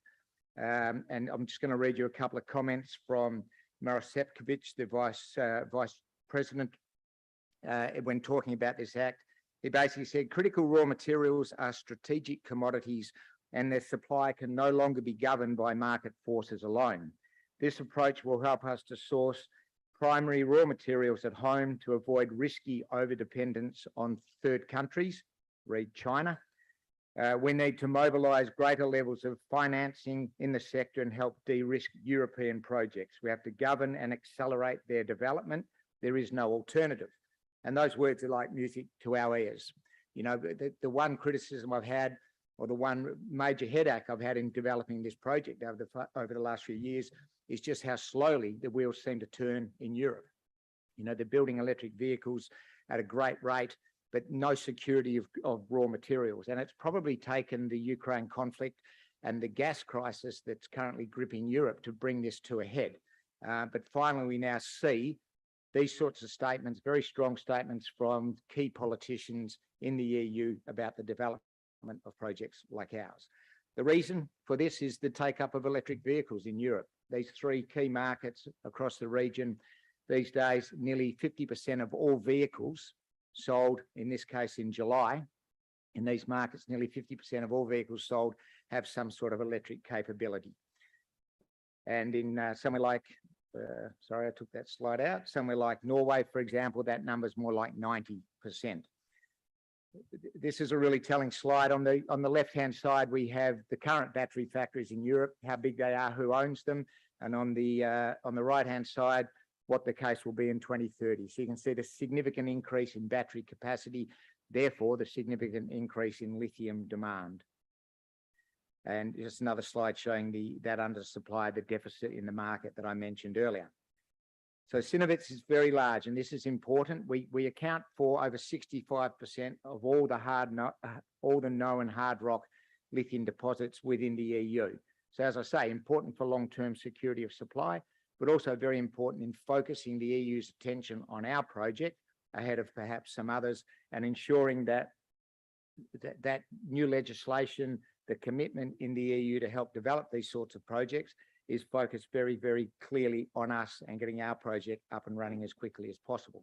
And I'm just going to read you a couple of comments from Marosepkovic, the Vice President, when talking about this act. He basically said, critical raw materials are strategic commodities and their supply can no longer be governed by market forces alone. This approach will help us to source primary raw materials at home to avoid risky overdependence on third countries, read China. We need to mobilise greater levels of financing in the sector and help de-risk European projects. We have to govern and accelerate their development. There is no alternative. And those words are like music to our ears. You know, the one criticism I've had, or the one major headache I've had in developing this project over the last few years, is just how slowly the wheels seem to turn in Europe. You know, they're building electric vehicles at a great rate, but no security of raw materials. And it's probably taken the Ukraine conflict and the gas crisis that's currently gripping Europe to bring this to a head. But finally, we now see these sorts of statements, very strong statements from key politicians in the EU about the development of projects like ours. The reason for this is the take-up of electric vehicles in Europe. These three key markets across the region these days, nearly 50% of all vehicles sold, in this case in July, in these markets, nearly 50% of all vehicles sold have some sort of electric capability. And in somewhere like, sorry, I took that slide out, somewhere like Norway, for example, that number's more like 90%. This is a really telling slide. On the left-hand side, we have the current battery factories in Europe, how big they are, who owns them, and on the right-hand side, what the case will be in 2030. So you can see the significant increase in battery capacity, therefore the significant increase in lithium demand. And just another slide showing that undersupply, the deficit in the market that I mentioned earlier. So Synovics is very large, and this is important. We account for over 65% of all the known hard rock lithium deposits within the EU. So as I say, important for long-term security of supply, but also very important in focusing the EU's attention on our project ahead of perhaps some others, and ensuring that new legislation, the commitment in the EU to help develop these sorts of projects, is focused very, very clearly on us and getting our project up and running as quickly as possible.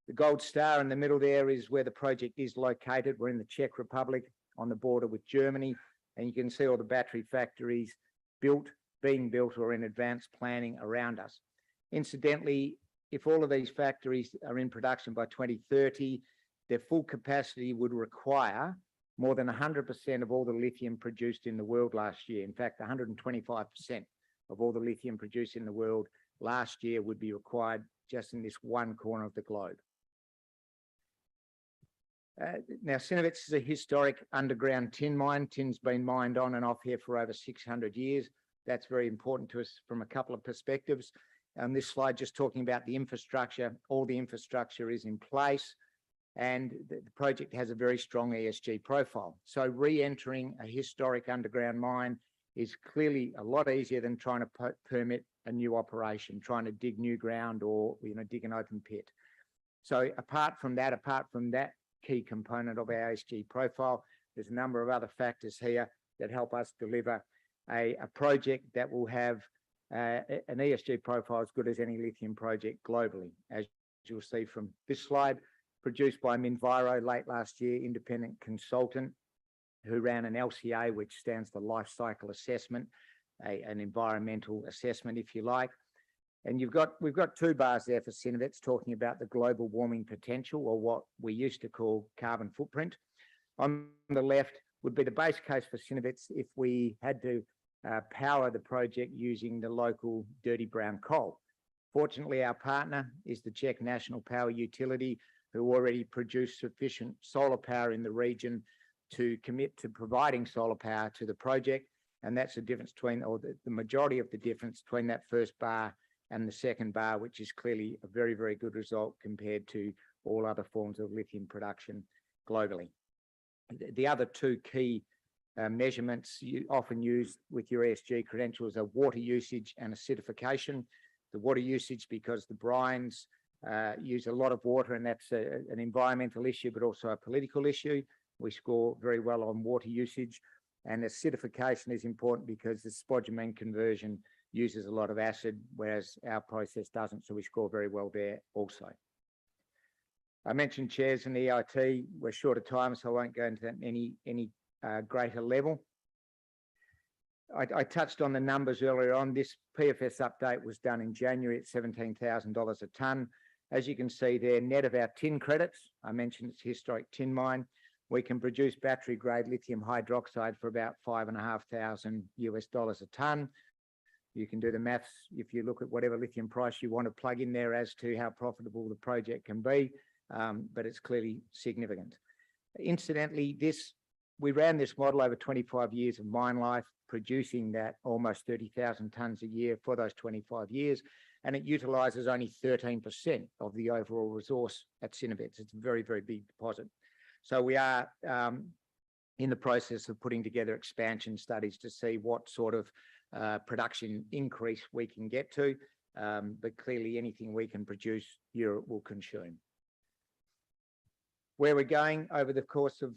The gold star in the middle there is where the project is located. We're in the Czech Republic on the border with Germany, and you can see all the battery factories being built or in advanced planning around us. Incidentally, if all of these factories are in production by 2030, their full capacity would require more than 100% of all the lithium produced in the world last year. In fact, 125% of all the lithium produced in the world last year would be required just in this one corner of the globe. Now, Synovics is a historic underground tin mine. Tin's been mined on and off here for over 600 years. That's very important to us from a couple of perspectives. This slide just talking about the infrastructure. All the infrastructure is in place, and the project has a very strong ESG profile. So re-entering a historic underground mine is clearly a lot easier than trying to permit a new operation, trying to dig new ground or dig an open pit. So apart from that key component of our ESG profile, there's a number of other factors here that help us deliver a project that will have an ESG profile as good as any lithium project globally. As you'll see from this slide, produced by Minviro late last year, independent consultant, who ran an LCA, which stands for Life Cycle Assessment, an environmental assessment, if you like. And we've got two bars there for Synovics talking about the global warming potential, or what we used to call carbon footprint. On the left would be the base case for Synovics if we had to power the project using the local dirty brown coal. Fortunately, our partner is the Czech National Power Utility, who already produce sufficient solar power in the region to commit to providing solar power to the project. And that's the difference between, or the majority of the difference between that first bar and the second bar, which is clearly a very, very good result compared to all other forms of lithium production globally. The other two key measurements you often use with your ESG credentials are water usage and acidification. The water usage because the brines use a lot of water, and that's an environmental issue, but also a political issue. We score very well on water usage. And acidification is important because the spodumene conversion uses a lot of acid, whereas our process doesn't, so we score very well there also. I mentioned chairs and EIT. We're short of time, so I won't go into that any greater level. I touched on the numbers earlier on. This PFS update was done in January at $17,000 a tonne. As you can see there, net of our tin credits, I mentioned it's a historic tin mine, we can produce battery grade lithium hydroxide for about $5,500 US a tonne. You can do the maths if you look at whatever lithium price you want to plug in there as to how profitable the project can be, but it's clearly significant. Incidentally, we ran this model over 25 years of mine life, producing that almost 30,000 tonnes a year for those 25 years, and it utilises only 13% of the overall resource at Synovics. It's a very, very big deposit. So we are in the process of putting together expansion studies to see what sort of production increase we can get to, but clearly anything we can produce, Europe will consume. Where we're going over the course of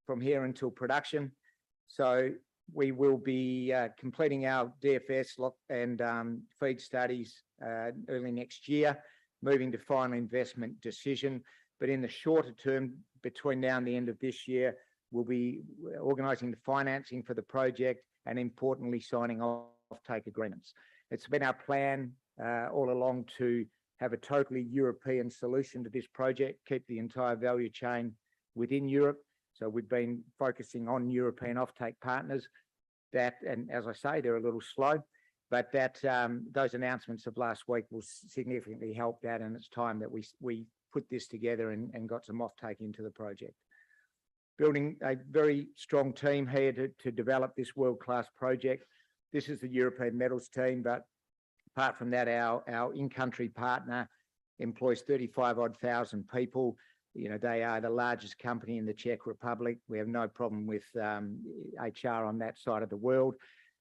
from here until production. So we will be completing our DFS and feed studies early next year, moving to final investment decision. But in the shorter term, between now and the end of this year, we'll be organising the financing for the project and importantly signing off-take agreements. It's been our plan all along to have a totally European solution to this project, keep the entire value chain within Europe. So we've been focusing on European off-take partners and as I say, they're a little slow, but those announcements of last week will significantly help that, and it's time that we put this together and got some off-take into the project. Building a very strong team here to develop this world-class project. This is the European Metals team, but apart from that, our in-country partner employs 35,000 people. You know, they are the largest company in the Czech Republic. We have no problem with HR on that side of the world.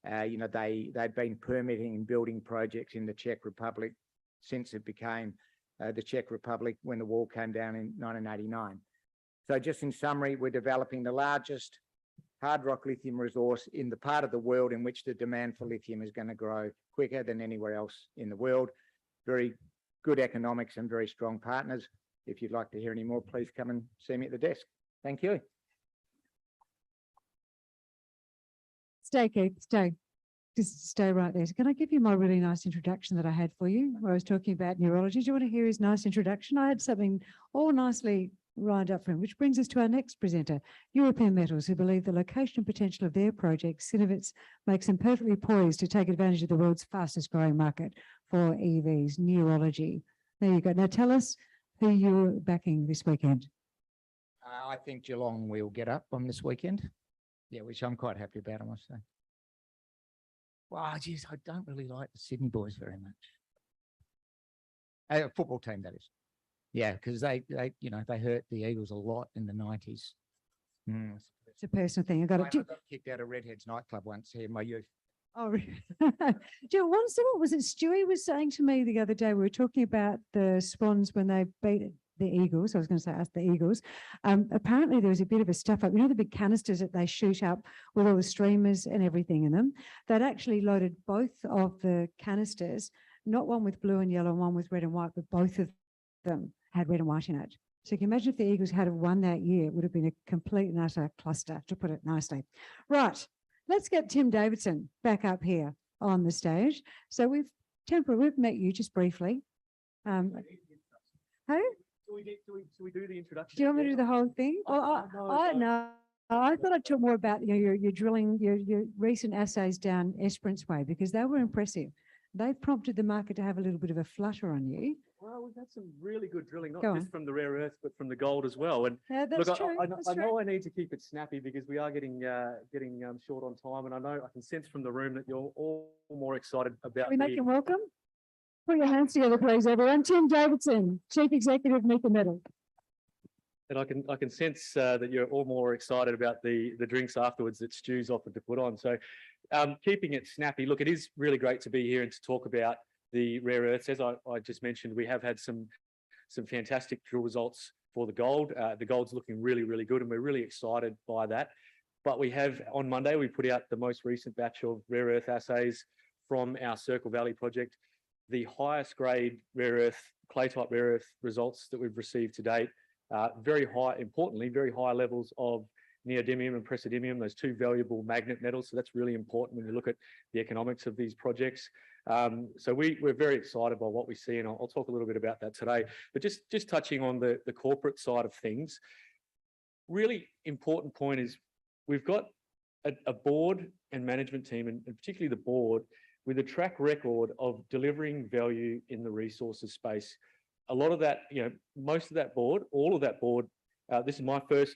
You know, they've been permitting and building projects in the Czech Republic since it became the Czech Republic when the wall came down in 1989. So just in summary, we're developing the largest hard rock lithium resource in the part of the world in which the demand for lithium is going to grow quicker than anywhere else in the world. Very good economics and very strong partners. If you'd like to hear any more, please come and see me at the desk. Thank you. Stay, Keith, stay. Just stay right there. So can I give you my really nice introduction that I had for you, where I was talking about neurology? Do you want to hear his nice introduction? I had something all nicely lined up for him, which brings us to our next presenter, European Metals, who believe the location and potential of their project, Synovics, makes them perfectly poised to take advantage of the world's fastest growing market for EVs, neurology. There you go. Now tell us who you're backing this weekend. I think Geelong will get up on this weekend. Yeah, which I'm quite happy about, I must say. Well, geez, I don't really like the Sydney boys very much. A football team, that is. Yeah, because they hurt the Eagles a lot in the 90s. It's a personal thing. I got kicked out of Redheads nightclub once here in my youth. Oh, really? What was it? Stewie was saying to me the other day, we were talking about the Swans when they beat the Eagles. I was going to say us, the Eagles. Apparently there was a bit of a stuff up. You know, the big canisters that they shoot up with all the streamers and everything in them? They'd actually loaded both of the canisters, not one with blue and yellow and one with red and white, but both of them had red and white in it. So you can imagine if the Eagles had have won that year, it would have been a complete and utter cluster, to put it nicely. Right, let's get Tim Davidson back up here on the stage. So we've met you just briefly. Hey? Do we do the introduction? Do you want me to do the whole thing? No. I thought I'd talk more about your drilling, your recent assays down Esperance Way, because they were impressive. They prompted the market to have a little bit of a flutter on you. Well, we've had some really good drilling, not Go just on. from the rare earths, but from the gold as well. And Yeah, that's look, true. I that's know true. I need to keep it snappy because we are getting short on time, and I know I can sense from the room that you're all more excited about. We make him welcome. Put your hands together, please, everyone. Tim Davidson, Chief Executive, Meeka Metal. And I can sense that you're all more excited about the drinks afterwards that Stu's offered to put on. So keeping it snappy, look, it is really great to be here and to talk about the rare earths. As I just mentioned, we have had some fantastic drill results for the gold. The gold's looking really, really good, and we're really excited by that. But we have, on Monday, we put out the most recent batch of rare earth assays from our Circle Valley project. The highest grade rare earth, clay type rare earth results that we've received to date. Very high, importantly, very high levels of neodymium and praseodymium, those two valuable magnet metals. So that's really important when you look at the economics of these projects. So we're very excited by what we see, and I'll talk a little bit about that today. But just touching on the corporate side of things, really important point is we've got a board and management team, and particularly the board, with a track record of delivering value in the resources space. A lot of that, most of that board, all of that board, this is my first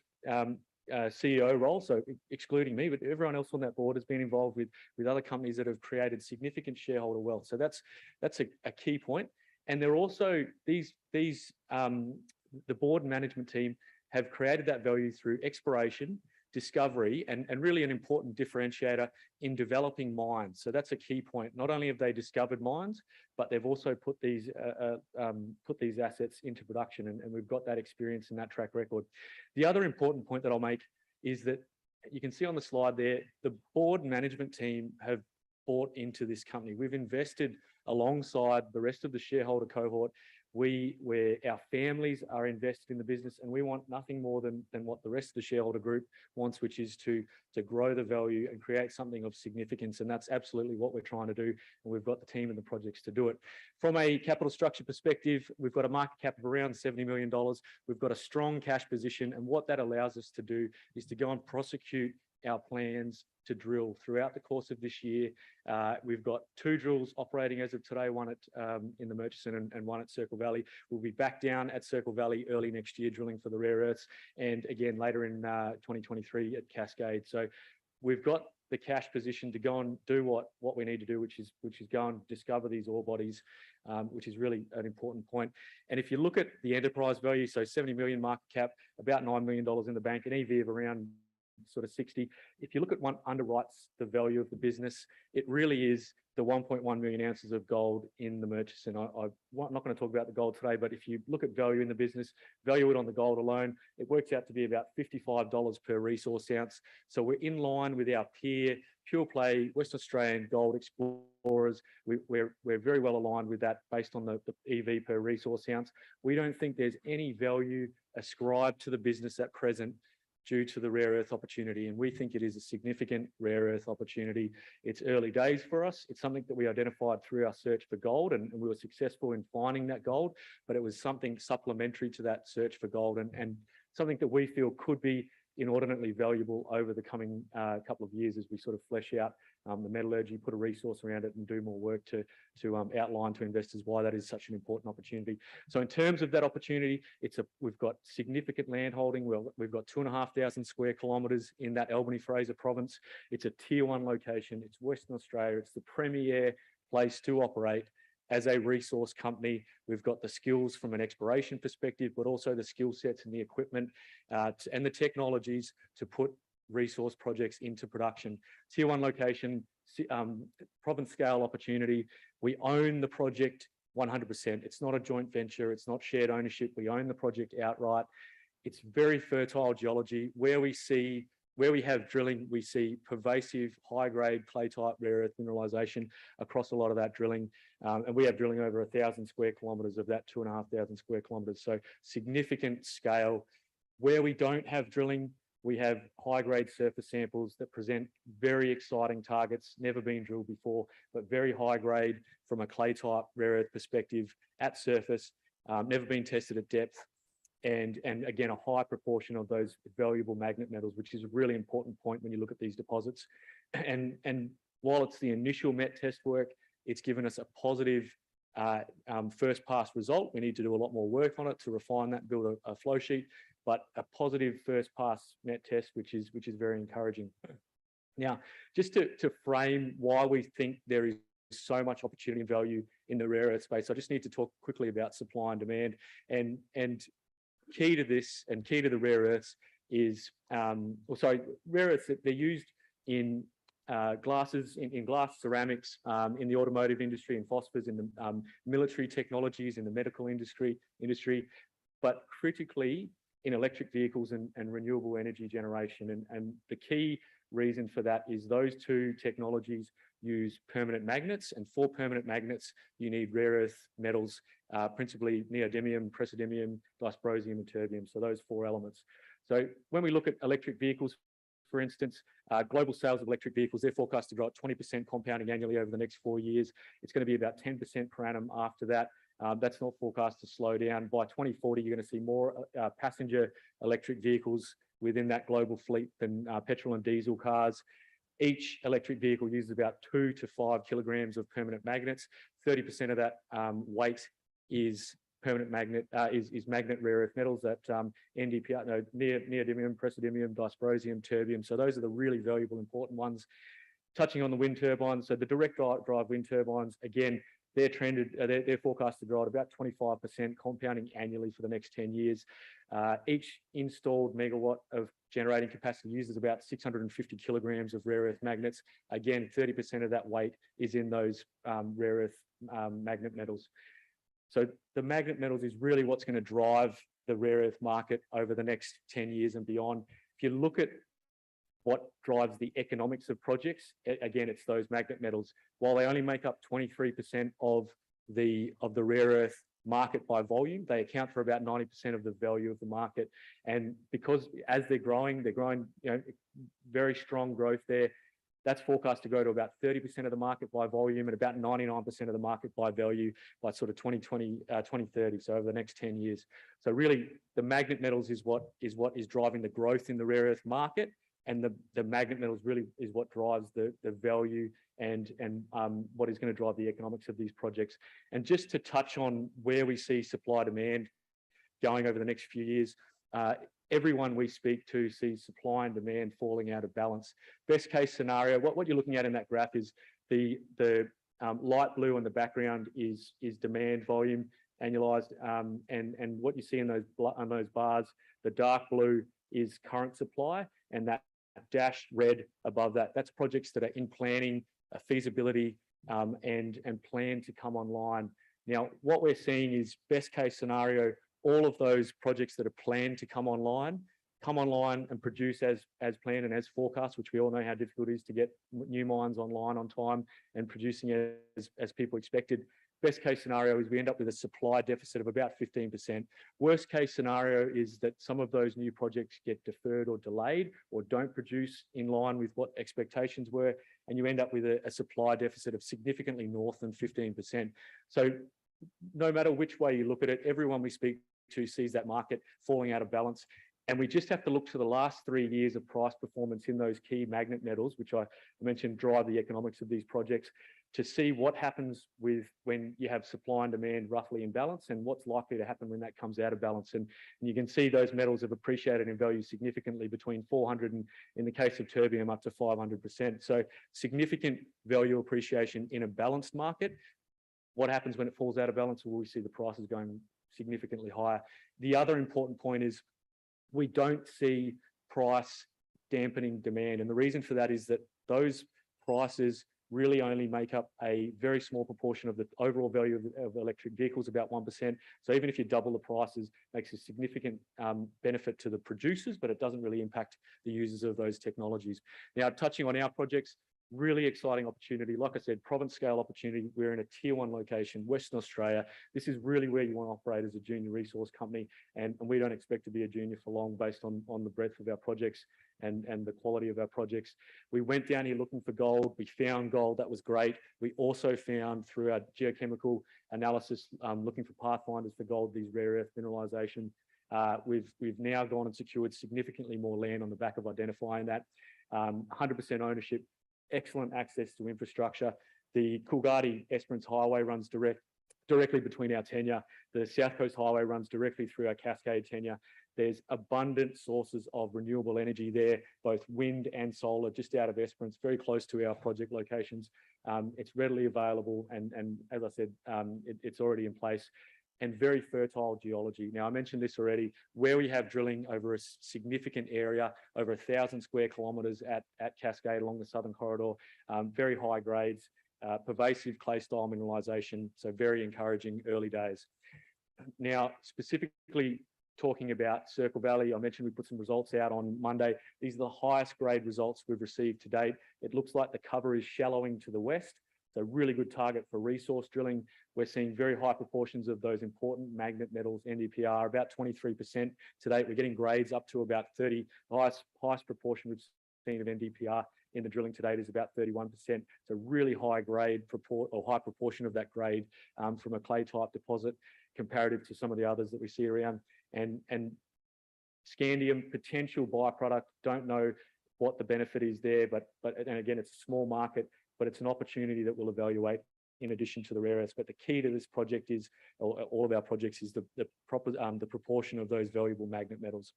CEO role, so excluding me, but everyone else on that board has been involved with other companies that have created significant shareholder wealth. So that's a key point. And they're also, the board and management team have created that value through exploration, discovery, and really an important differentiator in developing mines. So that's a key point. Not only have they discovered mines, but they've also put these assets into production, and we've got that experience and that track record. The other important point that I'll make is that you can see on the slide there, the board management team have bought into this company. We've invested alongside the rest of the shareholder cohort, where our families are invested in the business, and we want nothing more than what the rest of the shareholder group wants, which is to grow the value and create something of significance. And that's absolutely what we're trying to do. And we've got the team and the projects to do it. From a capital structure perspective, we've got a market cap of around $70 million. We've got a strong cash position. And what that allows us to do is to go and prosecute our plans to drill throughout the course of this year. We've got 2 drills operating as of today, one in the Murchison and one at Circle Valley. We'll be back down at Circle Valley early next year drilling for the rare earths, and again later in 2023 at Cascade. So we've got the cash position to go and do what we need to do, which is go and discover these ore bodies, which is really an important point. And if you look at the enterprise value, so 70 million market cap, about $9 million in the bank, an EV of around sort of 60. If you look at what underwrites the value of the business, it really is the 1.1 million ounces of gold in the Murchison. I'm not going to talk about the gold today, but if you look at value in the business, value it on the gold alone, it works out to be about $55 per resource ounce. So we're in line with our peer pure play West Australian gold explorers. We're very well aligned with that based on the EV per resource ounce. We don't think there's any value ascribed to the business at present due to the rare earth opportunity. And we think it is a significant rare earth opportunity. It's early days for us. It's something that we identified through our search for gold, and we were successful in finding that gold, but it was something supplementary to that search for gold, and something that we feel could be inordinately valuable over the coming couple of years as we sort of flesh out the metallurgy, put a resource around it, and do more work to outline to investors why that is such an important opportunity. So in terms of that opportunity, we've got significant land holding. We've got 2,500 square kilometres in that Albany-Fraser province. It's a tier 1 location. It's Western Australia. It's the premier place to operate. As a resource company, we've got the skills from an exploration perspective, but also the skill sets and the equipment and the technologies to put resource projects into production. Tier 1 location, province scale opportunity. We own the project 100%. It's not a joint venture. It's not shared ownership. We own the project outright. It's very fertile geology. Where we where we have drilling, we see pervasive high-grade clay-type rare earth mineralization across a lot of that drilling. And we have drilling over 1,000 square kilometres of that 2,500 square kilometres. So significant scale. Where we don't have drilling, we have high-grade surface samples that present very exciting targets, never been drilled before, but very high-grade from a clay-type rare earth perspective at surface, never been tested at depth. And again, a high proportion of those valuable magnet metals, which is a really important point when you look at these deposits. And while it's the initial met test work, it's given us a positive first pass result. We need to do a lot more work on it to refine that, build a flow sheet, but a positive first pass met test, which is very encouraging. Now, just to frame why we think there is so much opportunity and value in the rare earth space, I just need to talk quickly about supply and demand. And key to this and key to the rare earths is, rare earths, they're used in glasses, in glass ceramics, in the automotive industry, in phosphors, in the military technologies, in the medical industry, but critically in electric vehicles and renewable energy generation. And the key reason for that is those two technologies use permanent magnets, and for permanent magnets, you need rare earth metals, principally neodymium, praseodymium, dysprosium, and terbium. So those four elements. So when we look at electric vehicles, for instance, global sales of electric vehicles, they're forecast to grow at 20% compounding annually over the next 4 years. It's going to be about 10% per annum after that. That's not forecast to slow down. By 2040, you're going to see more passenger electric vehicles within that global fleet than petrol and diesel cars. Each electric vehicle uses about 2 to 5 kilograms of permanent magnets. 30% of that weight is permanent magnet, is magnet rare earth metals, that NdPr, neodymium, praseodymium, dysprosium, terbium. So those are the really valuable, important ones. Touching on the wind turbines, so the direct drive wind turbines, again, they're forecast to grow at about 25% compounding annually for the next 10 years. Each installed megawatt of generating capacity uses about 650 kilograms of rare earth magnets. Again, 30% of that weight is in those rare earth magnet metals. So the magnet metals is really what's going to drive the rare earth market over the next 10 years and beyond. If you look at what drives the economics of projects, again, it's those magnet metals. While they only make up 23% of the rare earth market by volume, they account for about 90% of the value of the market. And because as they're growing, very strong growth there. That's forecast to go to about 30% of the market by volume and about 99% of the market by value by sort of 2030, so over the next 10 years. So really, the magnet metals is what is driving the growth in the rare earth market, and the magnet metals really is what drives the value and what is going to drive the economics of these projects. And just to touch on where we see supply demand going over the next few years, everyone we speak to sees supply and demand falling out of balance. Best case scenario, what you're looking at in that graph is the light blue in the background is demand volume annualized, and what you see in those bars, the dark blue is current supply, and that dashed red above that, that's projects that are in planning, feasibility, and plan to come online. Now, what we're seeing is best case scenario, all of those projects that are planned to come online and produce as planned and as forecast, which we all know how difficult it is to get new mines online on time and producing as people expected. Best case scenario is we end up with a supply deficit of about 15%. Worst case scenario is that some of those new projects get deferred or delayed or don't produce in line with what expectations were, and you end up with a supply deficit of significantly north than 15%. So no matter which way you look at it, everyone we speak to sees that market falling out of balance. And we just have to look to the last 3 years of price performance in those key magnet metals, which I mentioned drive the economics of these projects, to see what happens when you have supply and demand roughly in balance, and what's likely to happen when that comes out of balance. And you can see those metals have appreciated in value significantly, between 400 and, in the case of terbium, up to 500%. So significant value appreciation in a balanced market. What happens when it falls out of balance? Well, we see the prices going significantly higher. The other important point is we don't see price dampening demand. And the reason for that is that those prices really only make up a very small proportion of the overall value of electric vehicles, about 1%. So even if you double the prices, makes a significant benefit to the producers, but it doesn't really impact the users of those technologies. Now, touching on our projects, really exciting opportunity. Like I said, province scale opportunity. We're in a tier 1 location, Western Australia. This is really where you want to operate as a junior resource company. And we don't expect to be a junior for long based on the breadth of our projects and the quality of our projects. We went down here looking for gold. We found gold. That was great. We also found through our geochemical analysis, looking for pathfinders for gold, these rare earth mineralization. We've now gone and secured significantly more land on the back of identifying that. 100% ownership, excellent access to infrastructure. The Coolgardie Esperance Highway runs directly between our tenure. The South Coast Highway runs directly through our Cascade tenure. There's abundant sources of renewable energy there, both wind and solar, just out of Esperance, very close to our project locations. It's readily available, and as I said, it's already in place. And very fertile geology. Now, I mentioned this already, where we have drilling over a significant area, over 1,000 square kilometres at Cascade along the Southern Corridor, very high grades, pervasive clay style mineralisation, so very encouraging early days. Now, specifically talking about Circle Valley, I mentioned we put some results out on Monday. These are the highest grade results we've received to date. It looks like the cover is shallowing to the west. So really good target for resource drilling. We're seeing very high proportions of those important magnet metals, NdPr, about 23% to date. We're getting grades up to about 30. The highest proportion we've seen of NdPr in the drilling to date is about 31%. So really high grade high proportion of that grade from a clay type deposit comparative to some of the others that we see around. And scandium, potential byproduct, don't know what the benefit is there, but and again, it's a small market, but it's an opportunity that we'll evaluate in addition to the rare earths. But the key to this project is, or all of our projects, is the proportion of those valuable magnet metals.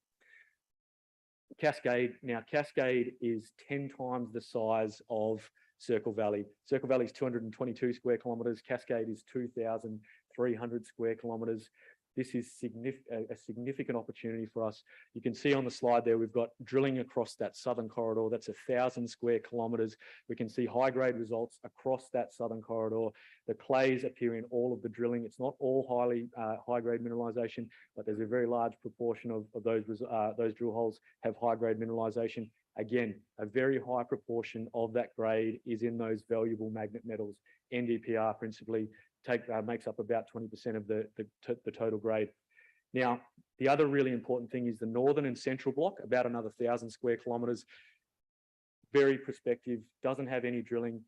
Cascade. Now, Cascade is 10 times the size of Circle Valley. Circle Valley is 222 square kilometres. Cascade is 2,300 square kilometres. This is a significant opportunity for us. You can see on the slide there, we've got drilling across that southern corridor. That's 1,000 square kilometres. We can see high-grade results across that southern corridor. The clays appear in all of the drilling. It's not all high-grade mineralisation, but there's a very large proportion of those drill holes have high-grade mineralisation. Again, a very high proportion of that grade is in those valuable magnet metals. NdPr principally makes up about 20% of the total grade. Now, the other really important thing is the northern and central block, about another 1,000 square kilometres, very prospective, doesn't have any drilling,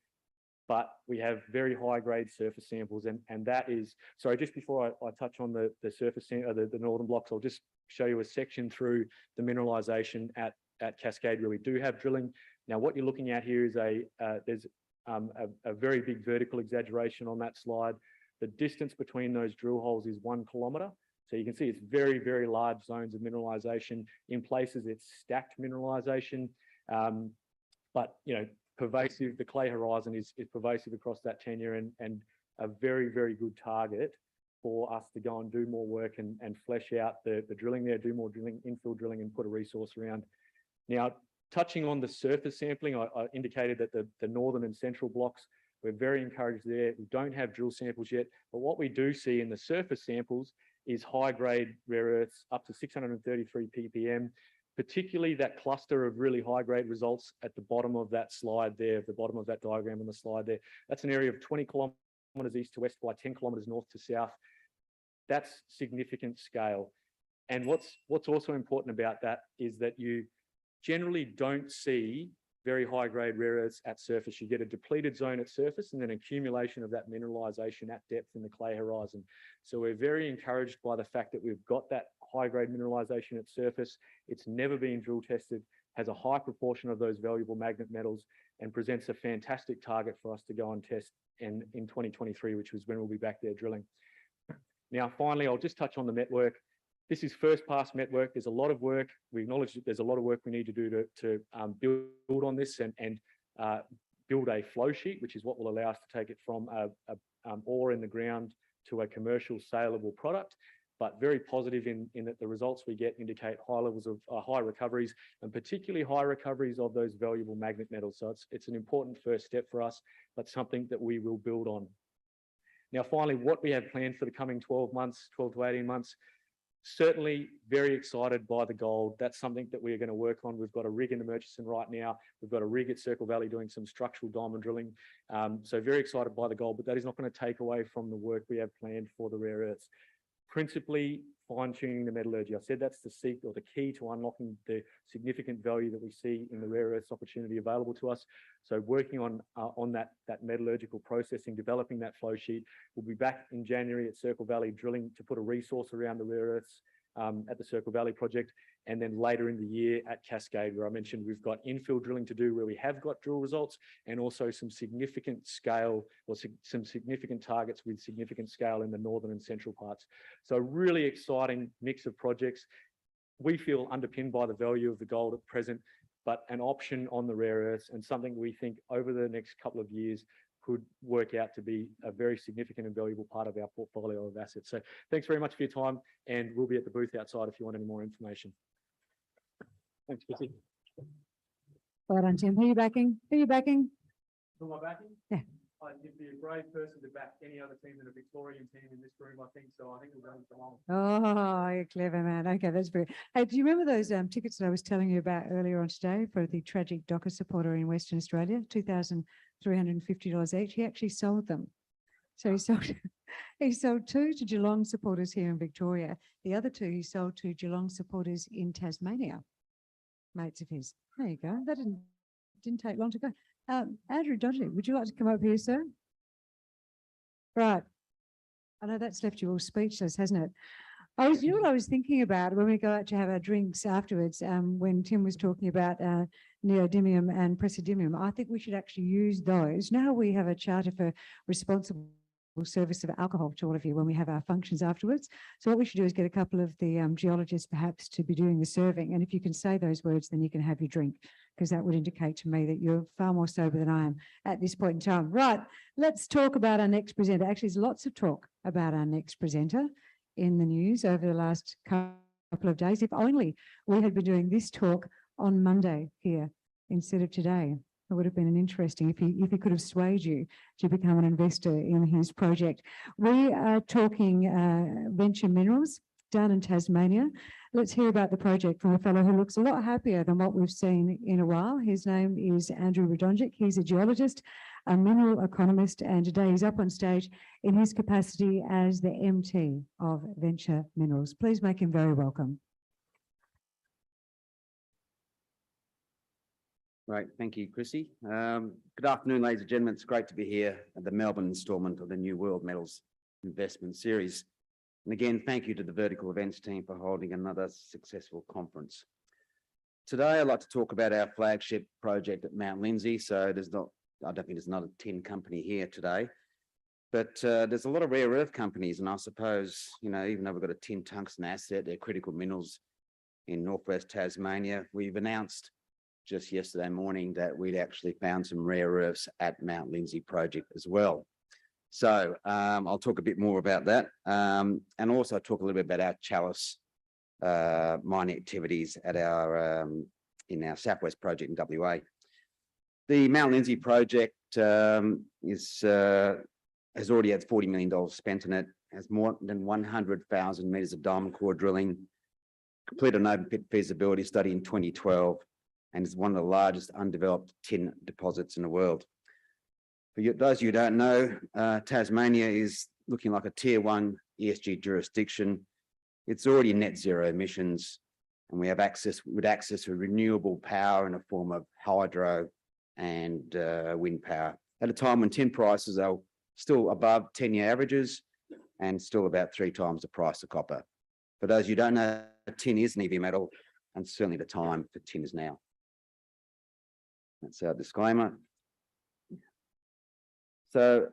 but we have very high grade surface samples. And that is, sorry, just before I touch on the surface, the northern blocks, I'll just show you a section through the mineralisation at Cascade where we do have drilling. Now, what you're looking at here is there's a very big vertical exaggeration on that slide. The distance between those drill holes is 1 kilometre. So you can see it's very, very large zones of mineralisation. In places, it's stacked mineralisation, but pervasive. The clay horizon is pervasive across that tenure, and a very, very good target for us to go and do more work and flesh out the drilling there, do more drilling, infill drilling, and put a resource around. Now, touching on the surface sampling, I indicated that the northern and central blocks, we're very encouraged there. We don't have drill samples yet, but what we do see in the surface samples is high-grade rare earths up to 633 ppm, particularly that cluster of really high-grade results at the bottom of that slide there, the bottom of that diagram on the slide there. That's an area of 20 kilometres east to west by 10 kilometres north to south. That's significant scale. And what's also important about that is that you generally don't see very high-grade rare earths at surface. You get a depleted zone at surface and then accumulation of that mineralisation at depth in the clay horizon. So we're very encouraged by the fact that we've got that high-grade mineralisation at surface. It's never been drill tested, has a high proportion of those valuable magnet metals, and presents a fantastic target for us to go and test in 2023, which was when we'll be back there drilling. Now, finally, I'll just touch on the network. This is first pass network. There's a lot of work. We acknowledge that there's a lot of work we need to do to build on this and build a flow sheet, which is what will allow us to take it from ore in the ground to a commercial saleable product. but very positive in that the results we get indicate high levels of high recoveries, and particularly high recoveries of those valuable magnet metals. So it's an important first step for us, but something that we will build on. Now, finally, what we have planned for the coming 12 to 18 months, certainly very excited by the gold. That's something that we're going to work on. We've got a rig in the Murchison right now. We've got a rig at Circle Valley doing some structural diamond drilling. So very excited by the gold, but that is not going to take away from the work we have planned for the rare earths. Principally, fine-tuning the metallurgy. I said that's the secret or the key to unlocking the significant value that we see in the rare earths opportunity available to us. So working on that metallurgical processing, developing that flow sheet. We'll be back in January at Circle Valley drilling to put a resource around the rare earths at the Circle Valley project. And then later in the year at Cascade, where I mentioned we've got infill drilling to do where we have got drill results, and also some significant scale or some significant targets with significant scale in the northern and central parts. So really exciting mix of projects. We feel underpinned by the value of the gold at present, but an option on the rare earths, and something we think over the next couple of years could work out to be a very significant and valuable part of our portfolio of assets. So thanks very much for your time, and we'll be at the booth outside if you want any more information. Thanks, Chrissy. Well done, Tim. Who are you backing? Who are you backing? Who am I backing? Yeah. You'd be a brave person to back any other team than a Victorian team in this room, I think. So I think we're going to belong. Oh, you're clever, man. Okay, that's very. Hey, do you remember those tickets that I was telling you about earlier on today for the tragic Docker supporter in Western Australia? $2,350 each. He actually sold them. So he sold 2 to Geelong supporters here in Victoria. The other 2 he sold to Geelong supporters in Tasmania. Mates of his. There you go. That didn't take long to go. Andrew Dudley, would you like to come up here, sir? Right. I know that's left you all speechless, hasn't it? You know what I was thinking about when we go out to have our drinks afterwards, when Tim was talking about neodymium and praseodymium, I think we should actually use those. Now we have a charter for responsible service of alcohol to all of you when we have our functions afterwards. So what we should do is get a couple of the geologists perhaps to be doing the serving. And if you can say those words, then you can have your drink, because that would indicate to me that you're far more sober than I am at this point in time. Right, let's talk about our next presenter. Actually, there's lots of talk about our next presenter in the news over the last couple of days. If only we had been doing this talk on Monday here instead of today. It would have been an interesting if he could have swayed you to become an investor in his project. We are talking Venture Minerals down in Tasmania. Let's hear about the project from a fellow who looks a lot happier than what we've seen in a while. His name is Andrew Radonjic. He's a geologist, a mineral economist, and today he's up on stage in his capacity as the MT of Venture Minerals. Please make him very welcome. Right, thank you, Chrissy. Good afternoon, ladies and gentlemen. It's great to be here at the Melbourne instalment of the New World Metals Investment Series. And again, thank you to the Vertical Events team for holding another successful conference. Today, I'd like to talk about our flagship project at Mount Lindesay. So I don't think there's another tin company here today, but there's a lot of rare earth companies. And I suppose, even though we've got a tin tungsten asset, they're critical minerals in northwest Tasmania. We've announced just yesterday morning that we'd actually found some rare earths at Mount Lindesay project as well. So I'll talk a bit more about that, and also talk a little bit about our Chalice mining activities at in our Southwest project in WA. The Mount Lindesay project has already had $40 million spent in it, has more than 100,000 meters of diamond core drilling, completed an open pit feasibility study in 2012, and is one of the largest undeveloped tin deposits in the world. For those of you who don't know, Tasmania is looking like a tier 1 ESG jurisdiction. It's already net zero emissions, and we have access to renewable power in the form of hydro and wind power at a time when tin prices are still above 10-year averages and still about 3 times the price of copper. For those of you who don't know, tin is an EV metal, and certainly the time for tin is now. That's our disclaimer. So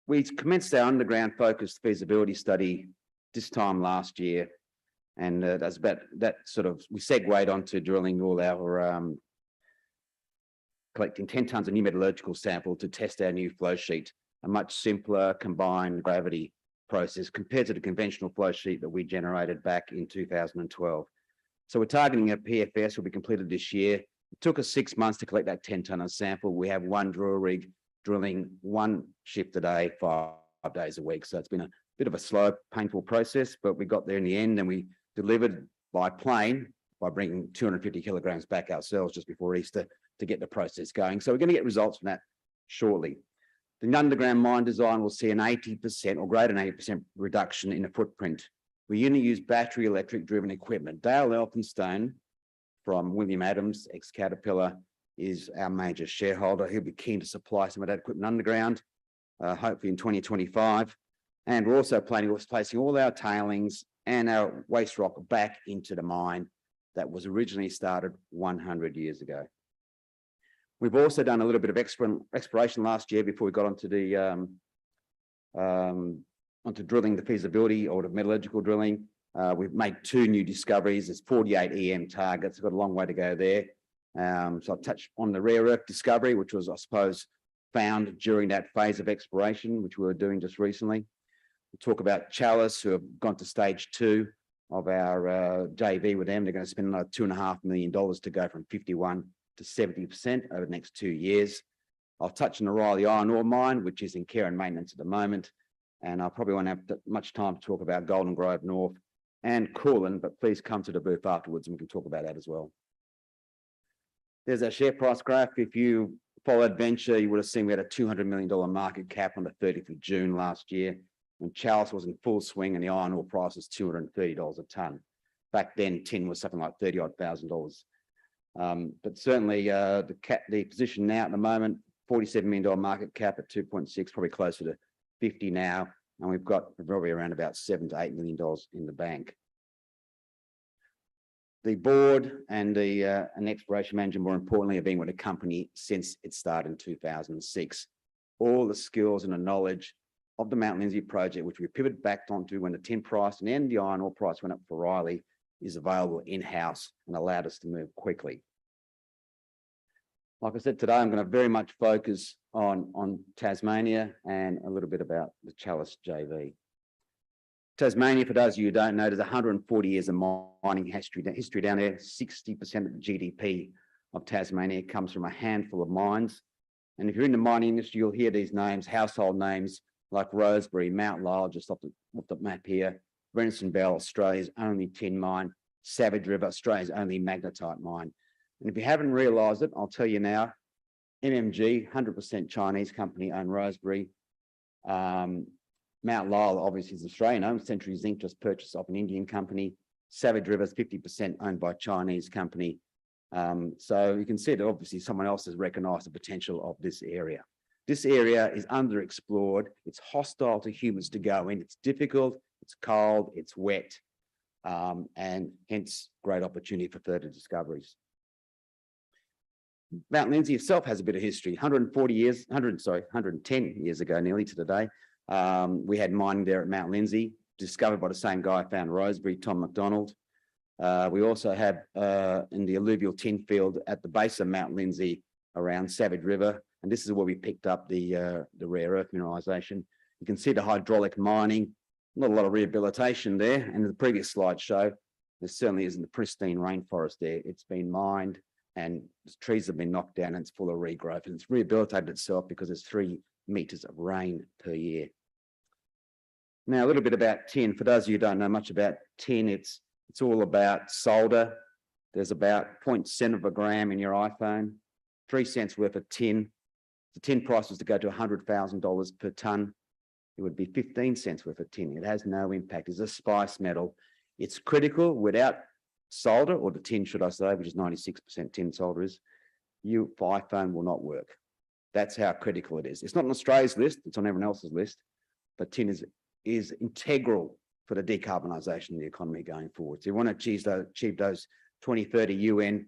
we commenced our underground focused feasibility study this time last year, and that's about that we segued onto drilling all our collecting 10 tons of new metallurgical sample to test our new flow sheet, a much simpler combined gravity process compared to the conventional flow sheet that we generated back in 2012. So we're targeting a PFS will be completed this year. It took us 6 months to collect that 10-tonne sample. We have one drill rig drilling one shift a day, 5 days a week. So it's been a bit of a slow, painful process, but we got there in the end, and we delivered by plane by bringing 250 kilograms back ourselves just before Easter to get the process going. So we're going to get results from that shortly. The underground mine design will see an 80% or greater than 80% reduction in the footprint. We only use battery electric driven equipment. Dale Elphinstone from William Adams, ex-Caterpillar, is our major shareholder. He'll be keen to supply some of that equipment underground, hopefully in 2025. And we're also planning on placing all our tailings and our waste rock back into the mine that was originally started 100 years ago. We've also done a little bit of exploration last year before we got onto the onto drilling the feasibility or the metallurgical drilling. We've made 2 new discoveries. There's 48 EM targets. We've got a long way to go there. So I'll touch on the rare earth discovery, which was, I suppose, found during that phase of exploration, which we were doing just recently. We'll talk about Chalice, who have gone to stage 2 of our JV with them. They're going to spend another $2.5 million to go from 51 to 70% over the next 2 years. I'll touch on the Riley iron ore mine, which is in care and maintenance at the moment. And I probably won't have much time to talk about Golden Grove North and Coughlan, but please come to the booth afterwards and we can talk about that as well. There's our share price graph. If you followed Venture, you would have seen we had a $200 million market cap on the 30th of June last year, when Chalice was in full swing and the iron ore price was $230 a tonne. Back then, tin was something like $30,000. But certainly the position now at the moment, $47 million market cap at 2.6, probably closer to 50 now, and we've got probably around about $7 to $8 million in the bank. The board and an exploration manager, more importantly, have been with the company since it started in 2006. All the skills and the knowledge of the Mount Lindesay project, which we pivoted back onto when the tin price and then the iron ore price went up for Riley, is available in-house and allowed us to move quickly. Like I said, today I'm going to very much focus on Tasmania and a little bit about the Chalice JV. Tasmania, for those of you who don't know, there's 140 years of mining history down there. 60% of the GDP of Tasmania comes from a handful of mines. And if you're in the mining industry, you'll hear these names, household names like Rosebery, Mount Lyell, just off the map here, Renison Bell, Australia's only tin mine, Savage River, Australia's only magnetite mine. And if you haven't realised it, I'll tell you now, MMG, 100% Chinese company, own Rosebery. Mount Lyell obviously is Australian owned. Century Zinc just purchased off an Indian company. Savage River is 50% owned by a Chinese company. So you can see that obviously someone else has recognised the potential of this area. This area is underexplored. It's hostile to humans to go in. It's difficult, it's cold, it's wet, and hence great opportunity for further discoveries. Mount Lindesay itself has a bit of history. 110 years ago, nearly to the day, we had mining there at Mount Lindesay, discovered by the same guy who found Rosebery, Tom McDonald. We also have in the alluvial tin field at the base of Mount Lindesay around Savage River, and this is where we picked up the rare earth mineralisation. You can see the hydraulic mining, not a lot of rehabilitation there, and the previous slide show there certainly isn't the pristine rainforest there. It's been mined and the trees have been knocked down and it's full of regrowth, and it's rehabilitated itself because there's 3 meters of rain per year. Now, a little bit about tin. For those of you who don't know much about tin, it's all about solder. There's about 0.7 of a gram in your iPhone, 3 cents worth of tin. If the tin price was to go to $100,000 per tonne, it would be 15 cents worth of tin. It has no impact. It's a spice metal. It's critical. Without solder, or the tin, should I say, which is 96% tin solder is, your iPhone will not work. That's how critical it is. It's not on Australia's list, it's on everyone else's list, but tin is integral for the decarbonisation of the economy going forward. So you want to achieve those 2030 UN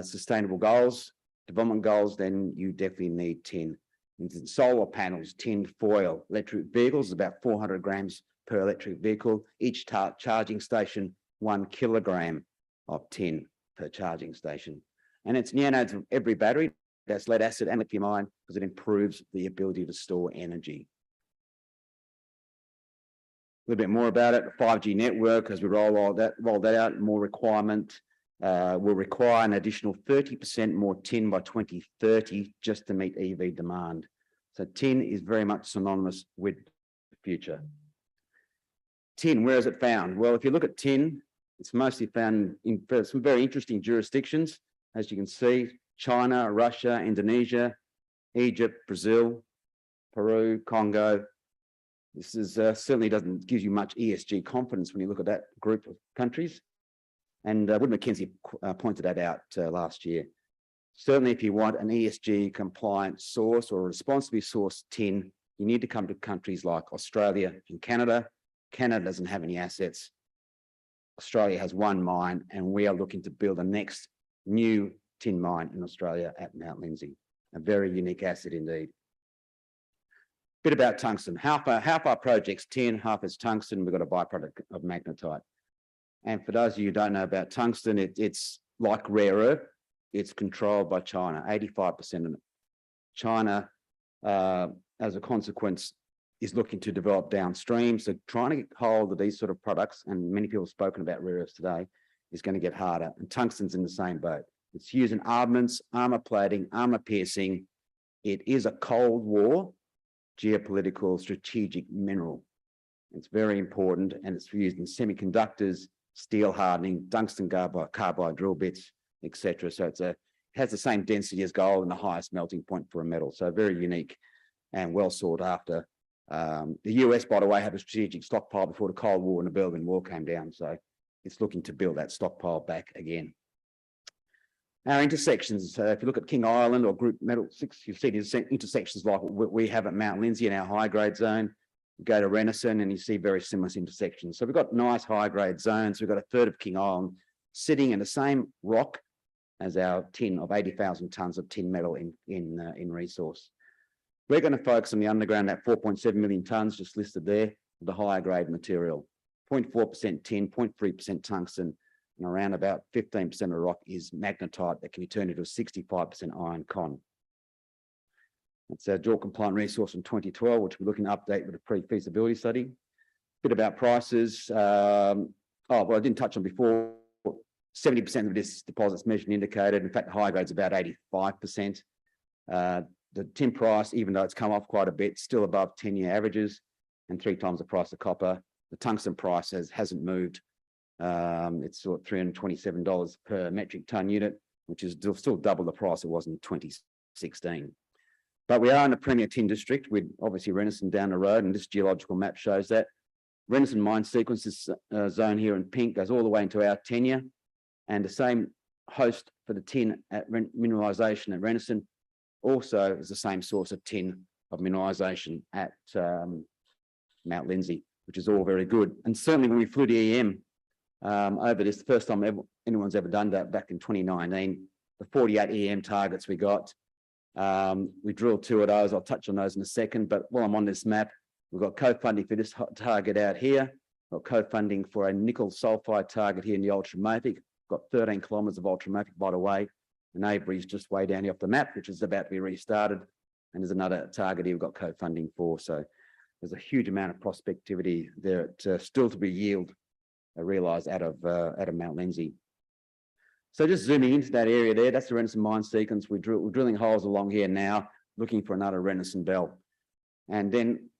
sustainable goals, development goals, then you definitely need tin. In solar panels, tin foil, electric vehicles, about 400 grams per electric vehicle, each charging station, 1 kilogram of tin per charging station. And it's in the anodes of every battery. That's lead acid and lithium-ion because it improves the ability to store energy. little bit more about it. 5G network, as we roll that out, more requirement will require an additional 30% more tin by 2030 just to meet EV demand. So tin is very much synonymous with the future. Tin, where is it found? Well, if you look at tin, it's mostly found in some very interesting jurisdictions. As you can see, China, Russia, Indonesia, Egypt, Brazil, Peru, Congo. This is certainly gives you much ESG confidence when you look at that group of countries. And Wood Mackenzie pointed that out last year. Certainly, if you want an ESG compliant source or a responsibly sourced tin, you need to come to countries like Australia and Canada. Canada doesn't have any assets. Australia has one mine, and we are looking to build the next new tin mine in Australia at Mount Lindsay. A very unique asset indeed. Bit about tungsten. Half our project's tin, half is tungsten. We've got a byproduct of magnetite. And for those of you who don't know about tungsten, it's like rare earth. It's controlled by China, 85% of it. China, as a consequence, is looking to develop downstream. So trying to get hold of these sort of products, and many people have spoken about rare earths today, is going to get harder. And tungsten's in the same boat. It's used in armaments, armor plating, armor piercing. It is a Cold War geopolitical strategic mineral. It's very important, and it's used in semiconductors, steel hardening, tungsten carbide drill bits, etc. So it has the same density as gold and the highest melting point for a metal. So very unique and well sought after. The US, by the way, had a strategic stockpile before the Cold War and the Berlin Wall came down. So it's looking to build that stockpile back again. Our intersections, if you look at King Island or Group Metal 6, you see these intersections like what we have at Mount Lindsay in our high-grade zone. You go to Renison and you see very similar intersections. So we've got nice high-grade zones. We've got a third of King Island sitting in the same rock as our tin of 80,000 tonnes of tin metal in resource. We're going to focus on the underground, that 4.7 million tonnes just listed there, the higher grade material. 0.4% tin, 0.3% tungsten, and around about 15% of the rock is magnetite that can be turned into a 65% iron con. It's a JORC compliant resource from 2012, which we're looking to update with a pre-feasibility study. Bit about prices. Well, I didn't touch on before, 70% of this deposit's measured and indicated. In fact, the high grade's about 85%. The tin price, even though it's come off quite a bit, still above 10-year averages and 3 times the price of copper. The tungsten price hasn't moved. It's sort of $327 per metric ton unit, which is still double the price it was in 2016. But we are in the premier tin district with obviously Renison down the road, and this geological map shows that. Renison mine sequence, this zone here in pink, goes all the way into our tenure, and the same host for the tin at mineralisation at Renison also is the same source of tin of mineralisation at Mount Lindsay, which is all very good. And certainly when we flew the EM over this, the first time anyone's ever done that back in 2019, the 48 EM targets we got, we drilled 2 of those. I'll touch on those in a second, but while I'm on this map, we've got co-funding for this target out here. We've got co-funding for a nickel sulfide target here in the ultramafic. Got 13 kilometres of ultramafic, by the way. And Avery's just way down here off the map, which is about to be restarted. And there's another target here we've got co-funding for. So there's a huge amount of prospectivity there still to be realised out of Mount Lindsay. So just zooming into that area there, that's the Renison mine sequence. We're drilling holes along here now, looking for another Renison belt. And then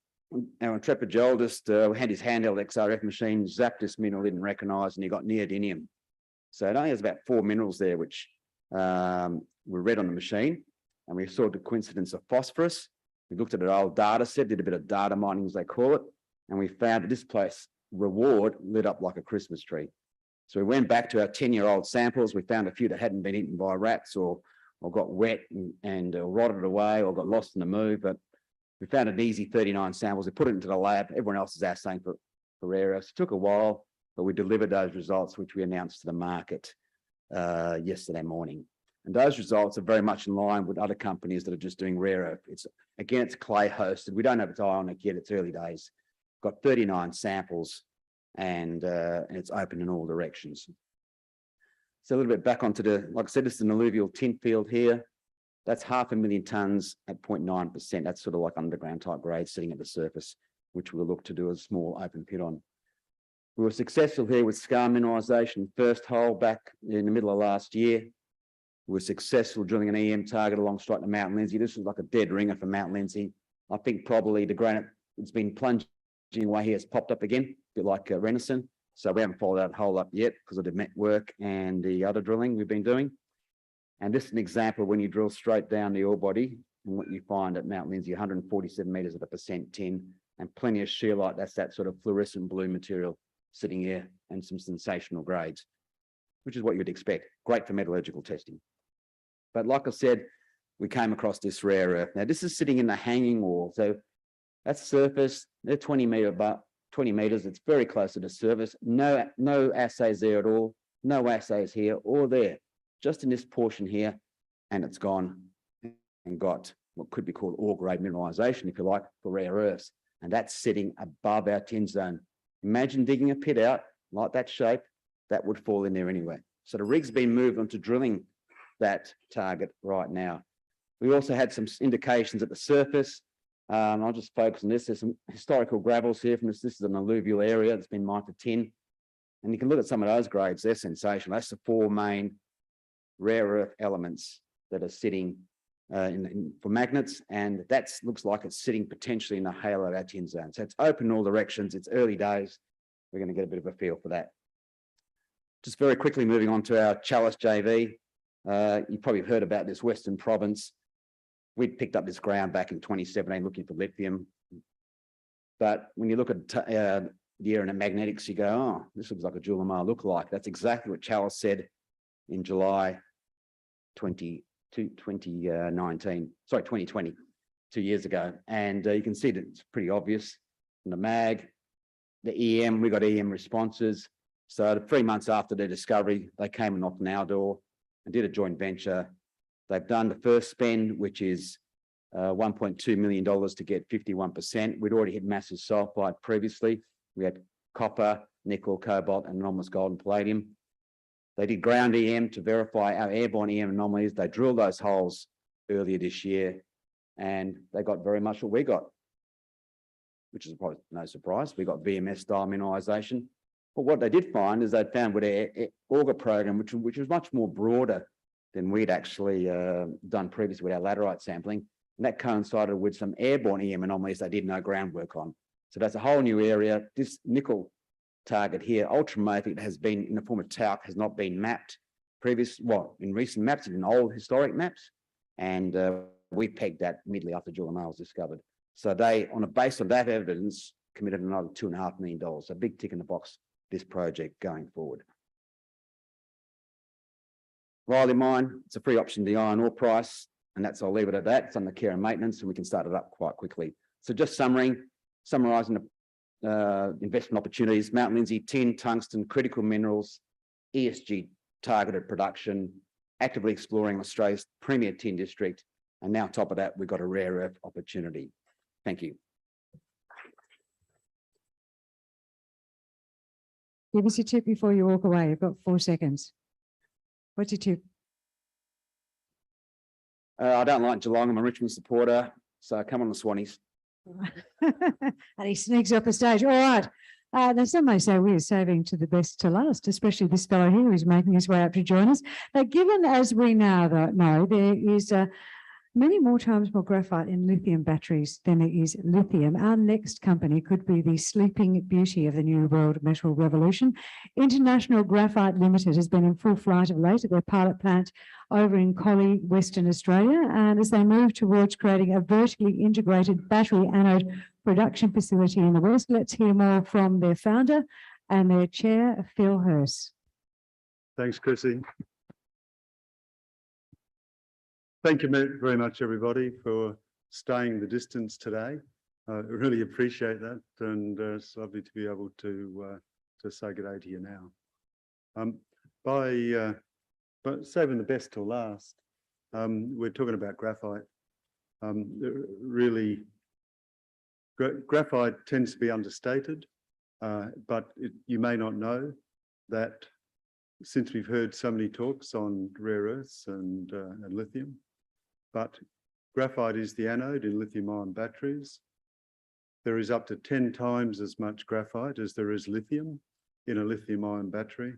our intrepid geologist had his handheld XRF machine, zapped this mineral, didn't recognise, and he got neodymium. So it only has about 4 minerals there, which were read on the machine. And we saw the coincidence of phosphorus. We looked at an old data set, did a bit of data mining, as they call it, and we found that this place, Reward, lit up like a Christmas tree. So we went back to our 10-year-old samples. We found a few that hadn't been eaten by rats or got wet and rotted away or got lost in the move. But we found an easy 39 samples. We put it into the lab. Everyone else is assaying for rare earths. It took a while, but we delivered those results, which we announced to the market yesterday morning. And those results are very much in line with other companies that are just doing rare earth. It's clay hosted. We don't have its ionic yet. It's early days. Got 39 samples and it's open in all directions. So a little bit back onto like I said, this is an alluvial tin field here. That's 500,000 tonnes at 0.9%. That's sort of like underground type grade sitting at the surface. which we'll look to do a small open pit on. We were successful here with scar mineralisation, first hole back in the middle of last year. We were successful drilling an EM target along strike to Mount Lindsay. This was like a dead ringer for Mount Lindsay. I think probably the granite, it's been plunging away here, it's popped up again, a bit like Renison. So we haven't followed that hole up yet because of the met work and the other drilling we've been doing. And this is an example when you drill straight down the ore body and what you find at Mount Lindsay, 147 metres at a percent tin and plenty of scheelite. That's that sort of fluorescent blue material sitting here and some sensational grades, which is what you'd expect. Great for metallurgical testing. But like I said, we came across this rare earth. Now this is sitting in the hanging wall. So that's surface, they're 20 metres. It's very close to the surface. No assays there at all. No assays here or there, just in this portion here. And it's gone and got what could be called ore grade mineralisation, if you like, for rare earths. And that's sitting above our tin zone. Imagine digging a pit out like that shape, that would fall in there anyway. So the rig's been moved on to drilling that target right now. We also had some indications at the surface. I'll just focus on this. There's some historical gravels here from this. This is an alluvial area that's been mined for tin. And you can look at some of those grades. They're sensational. That's the four main rare earth elements that are sitting for magnets. And that looks like it's sitting potentially in the halo of our tin zone. So it's open in all directions. It's early days. We're going to get a bit of a feel for that. Just very quickly moving on to our Chalice JV. You probably heard about this Western Province. We'd picked up this ground back in 2017 looking for lithium. But when you look at the area and the magnetics, you go, oh, this looks like a Julimar lookalike. That's exactly what Chalice said in July 2019, 2 years ago. And you can see that it's pretty obvious in the mag, the EM, we got EM responses. So 3 months after their discovery, they came and knocked on our door and did a joint venture. They've done the first spend, which is $1.2 million to get 51%. We'd already hit massive sulfide previously. We had copper, nickel, cobalt, and enormous gold and palladium. They did ground EM to verify our airborne EM anomalies. They drilled those holes earlier this year, and they got very much what we got, which is probably no surprise. We got VMS style mineralisation. But what they did find is they found with their auger program, which was much more broader than we'd actually done previously with our laterite sampling. And that coincided with some airborne EM anomalies they did no groundwork on. So that's a whole new area. This nickel target here, ultramafic, has been in the form of talc, has not been mapped in recent maps, in old historic maps. And we pegged that immediately after Julimar was discovered. So they, on a base of that evidence, committed another $2.5 million. So a big tick in the box, this project going forward. Riley Mine, it's a free option to the iron ore price, and I'll leave it at that. It's under care and maintenance, and we can start it up quite quickly. So just summarising the investment opportunities: Mount Lindsay, tin, tungsten, critical minerals, ESG targeted production, actively exploring Australia's premier tin district, and now on top of that, we've got a rare earth opportunity. Thank you. Give us your tip before you walk away. You've got 4 seconds. What's your tip? I don't like Geelong. I'm a Richmond supporter, so come on the Swannies. And he sneaks off the stage. All right. Now, some may say we're saving to the best to last, especially this fellow here who's making his way up to join us. But given, as we now know, there is many more times more graphite in lithium batteries than there is lithium. Our next company could be the sleeping beauty of the new world metal revolution. International Graphite Limited has been in full flight of late at their pilot plant over in Collie, Western Australia. And as they move towards creating a vertically integrated battery anode production facility in the West, let's hear more from their founder and their chair, Phil Hearse. Thanks, Chrissy. Thank you very much, everybody, for staying the distance today. I really appreciate that, and it's lovely to be able to say good day to you now. But saving the best till last, we're talking about graphite. Graphite tends to be understated, but you may not know that since we've heard so many talks on rare earths and lithium, but graphite is the anode in lithium-ion batteries. there is up to 10 times as much graphite as there is lithium in a lithium-ion battery,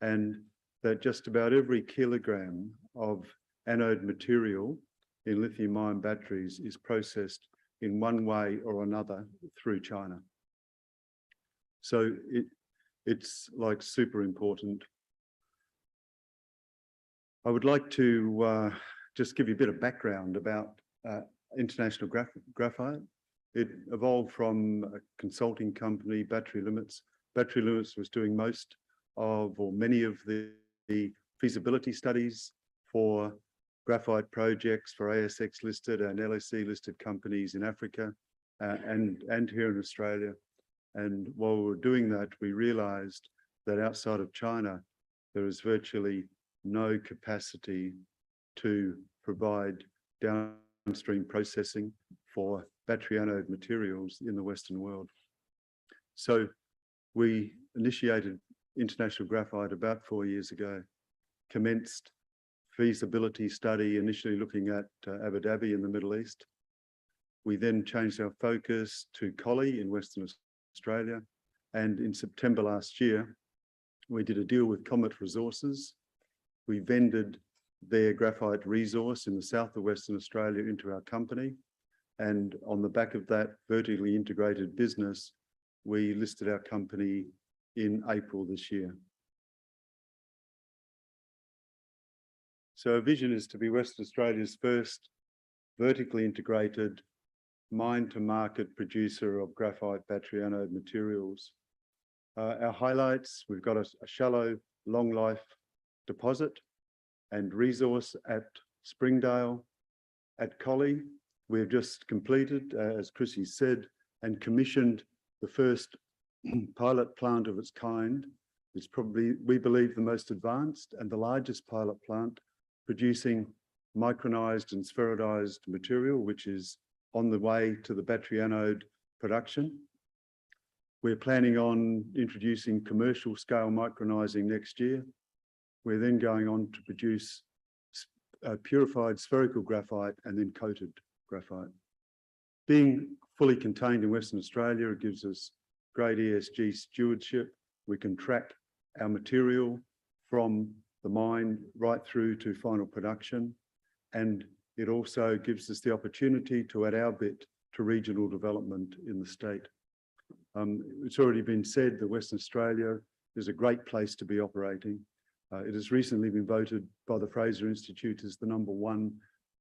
and that just about every kilogram of anode material in lithium-ion batteries is processed in one way or another through China. So it's like super important. I would like to just give you a bit of background about International Graphite. It evolved from a consulting company, Battery Limits. Battery Limits was doing most of, or many of the feasibility studies for graphite projects for ASX listed and LSE listed companies in Africa and here in Australia. And while we were doing that, we realized that outside of China, there is virtually no capacity to provide downstream processing for battery anode materials in the Western world. So we initiated International Graphite about 4 years ago, commenced feasibility study, initially looking at Abu Dhabi in the Middle East. We then changed our focus to Collie in Western Australia. And in September last year, we did a deal with Comet Resources. We vended their graphite resource in the south of Western Australia into our company. And on the back of that vertically integrated business, we listed our company in April this year. So our vision is to be Western Australia's first vertically integrated mine-to-market producer of graphite battery anode materials. Our highlights, we've got a shallow, long-life deposit and resource at Springdale. At Collie, we've just completed, as Chrissy said, and commissioned the first pilot plant of its kind. It's probably, we believe, the most advanced and the largest pilot plant producing micronized and spheroidized material, which is on the way to the battery anode production. We're planning on introducing commercial scale micronizing next year. We're then going on to produce purified spherical graphite and then coated graphite. Being fully contained in Western Australia, it gives us great ESG stewardship. We can track our material from the mine right through to final production. And it also gives us the opportunity to add our bit to regional development in the state. It's already been said that Western Australia is a great place to be operating. It has recently been voted by the Fraser Institute as the #1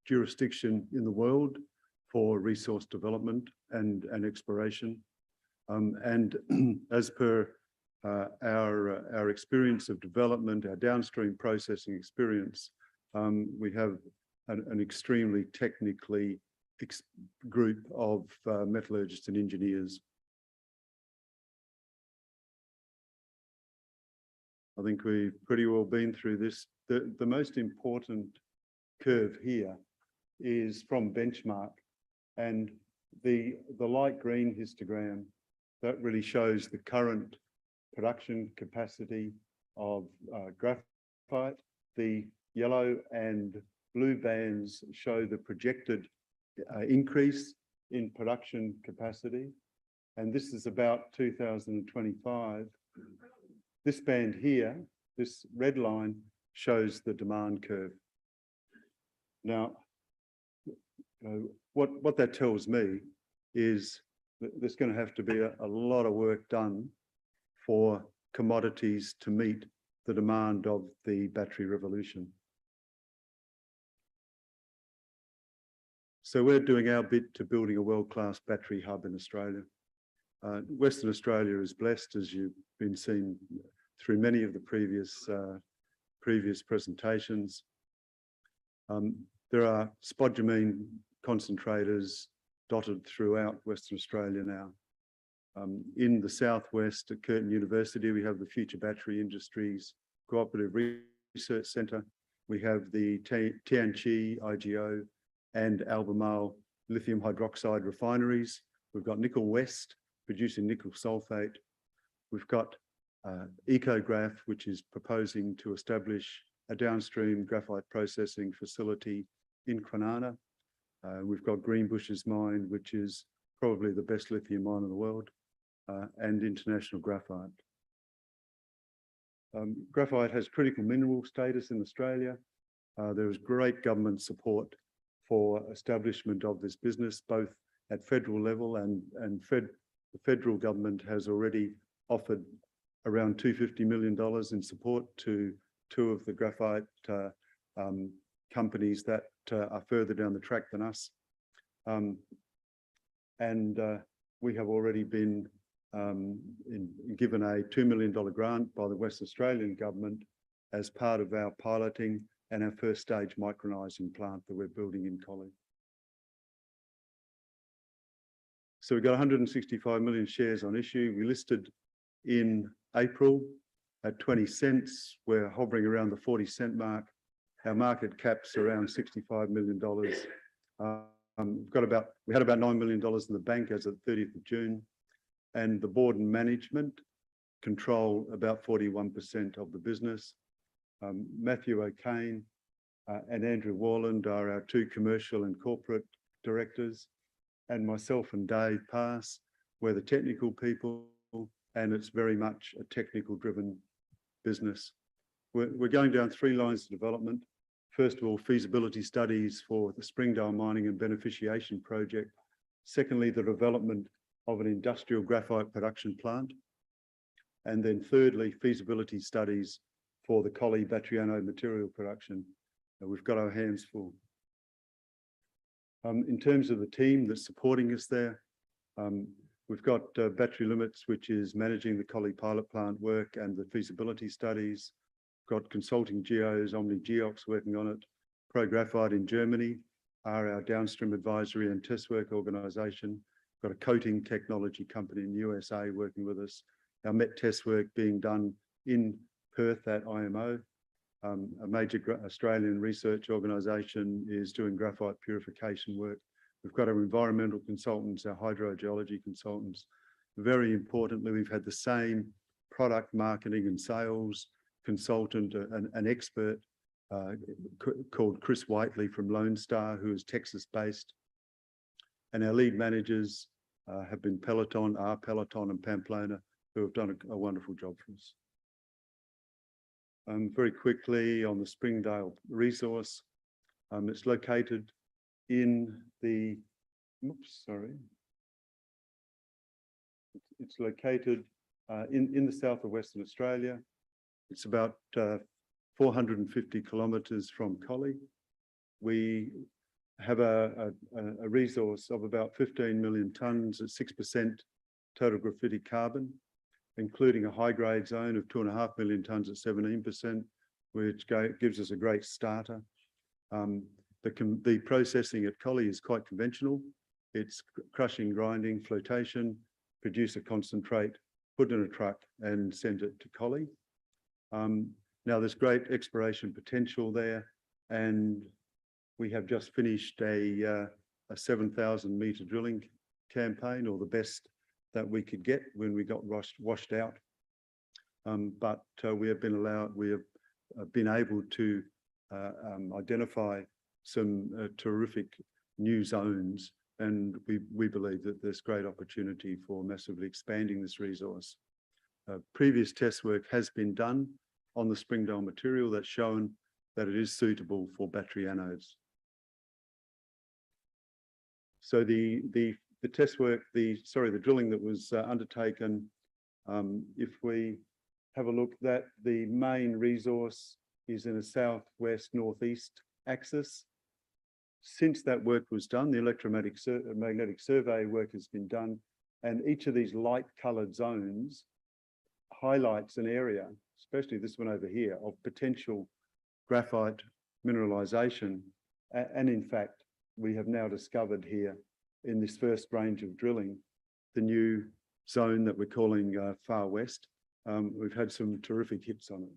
jurisdiction in the world for resource development and exploration. And as per our experience of development, our downstream processing experience, we have an extremely technically group of metallurgists and engineers. I think we've pretty well been through this. The most important curve here is from benchmark, and the light green histogram, that really shows the current production capacity of graphite. The yellow and blue bands show the projected increase in production capacity, and this is about 2025. This band here, this red line, shows the demand curve. Now, what that tells me is that there's going to have to be a lot of work done for commodities to meet the demand of the battery revolution. So we're doing our bit to building a world-class battery hub in Australia. Western Australia is blessed, as you've been seeing through many of the previous presentations. There are spodumene concentrators dotted throughout Western Australia now. In the southwest at Curtin University, we have the Future Battery Industries Cooperative Research Centre. We have the Tianqi IGO and Albemarle lithium hydroxide refineries. We've got Nickel West producing nickel sulfate. We've got EcoGraph, which is proposing to establish a downstream graphite processing facility in Kwinana. We've got Greenbushes Mine, which is probably the best lithium mine in the world, and international graphite. Graphite has critical mineral status in Australia. There is great government support for establishment of this business, both at federal level and the federal government has already offered around $250 million in support to two of the graphite companies that are further down the track than us. We have already been given a $2 million grant by the West Australian government as part of our piloting and our first stage micronizing plant that we're building in Collie. So we've got 165 million shares on issue. We listed in April at 20 cents. We're hovering around the 40-cent mark. Our market cap's around $65 million. We had about $9 million in the bank as of 30th of June, and the board and management control about 41% of the business. Matthew O'Kane and Andrew Warland are our two commercial and corporate directors, and myself and Dave Pass, we're the technical people, and it's very much a technical driven business. We're going down 3 lines of development. First of all, feasibility studies for the Springdale Mining and Beneficiation Project. Secondly, the development of an industrial graphite production plant. And then thirdly, feasibility studies for the Collie battery anode material production. We've got our hands full. In terms of the team that's supporting us there, we've got Battery Limits, which is managing the Collie pilot plant work and the feasibility studies. Got consulting geos, Omni Geox working on it. Pro Graphite in Germany are our downstream advisory and test work organisation. Got a coating technology company in the USA working with us. Our MET test work being done in Perth at IMO. A major Australian research organisation is doing graphite purification work. We've got our environmental consultants, our hydrogeology consultants. Very importantly, we've had the same product marketing and sales consultant, an expert called Chris Whiteley from Lone Star, who is Texas-based. And our lead managers have been Peloton and Pamplona, who have done a wonderful job for us. Very quickly on the Springdale resource, it's located in the, It's located in the south of Western Australia. It's about 450 kilometres from Collie. We have a resource of about 15 million tonnes at 6% total graphitic carbon, including a high-grade zone of 2.5 million tonnes at 17%, which gives us a great starter. The processing at Collie is quite conventional. It's crushing, grinding, flotation, produce a concentrate, put in a truck and send it to Collie. Now there's great exploration potential there, and we have just finished a 7,000 metre drilling campaign, or the best that we could get when we got washed out. But we have been able to identify some terrific new zones, and we believe that there's great opportunity for massively expanding this resource. Previous test work has been done on the Springdale material that's shown that it is suitable for battery anodes. So the test work, the drilling that was undertaken, if we have a look, that the main resource is in a southwest northeast axis. Since that work was done, the electromagnetic survey work has been done, and each of these light coloured zones highlights an area, especially this one over here, of potential graphite mineralization. And in fact, we have now discovered here in this first range of drilling, the new zone that we're calling Far West. We've had some terrific hits on it.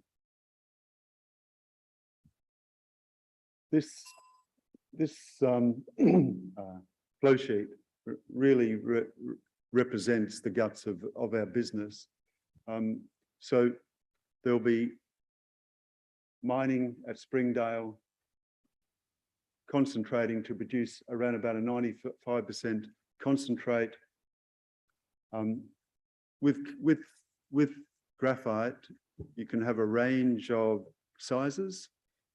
This flow sheet really represents the guts of our business. So there'll be mining at Springdale, concentrating to produce around about a 95% concentrate. With graphite, you can have a range of sizes.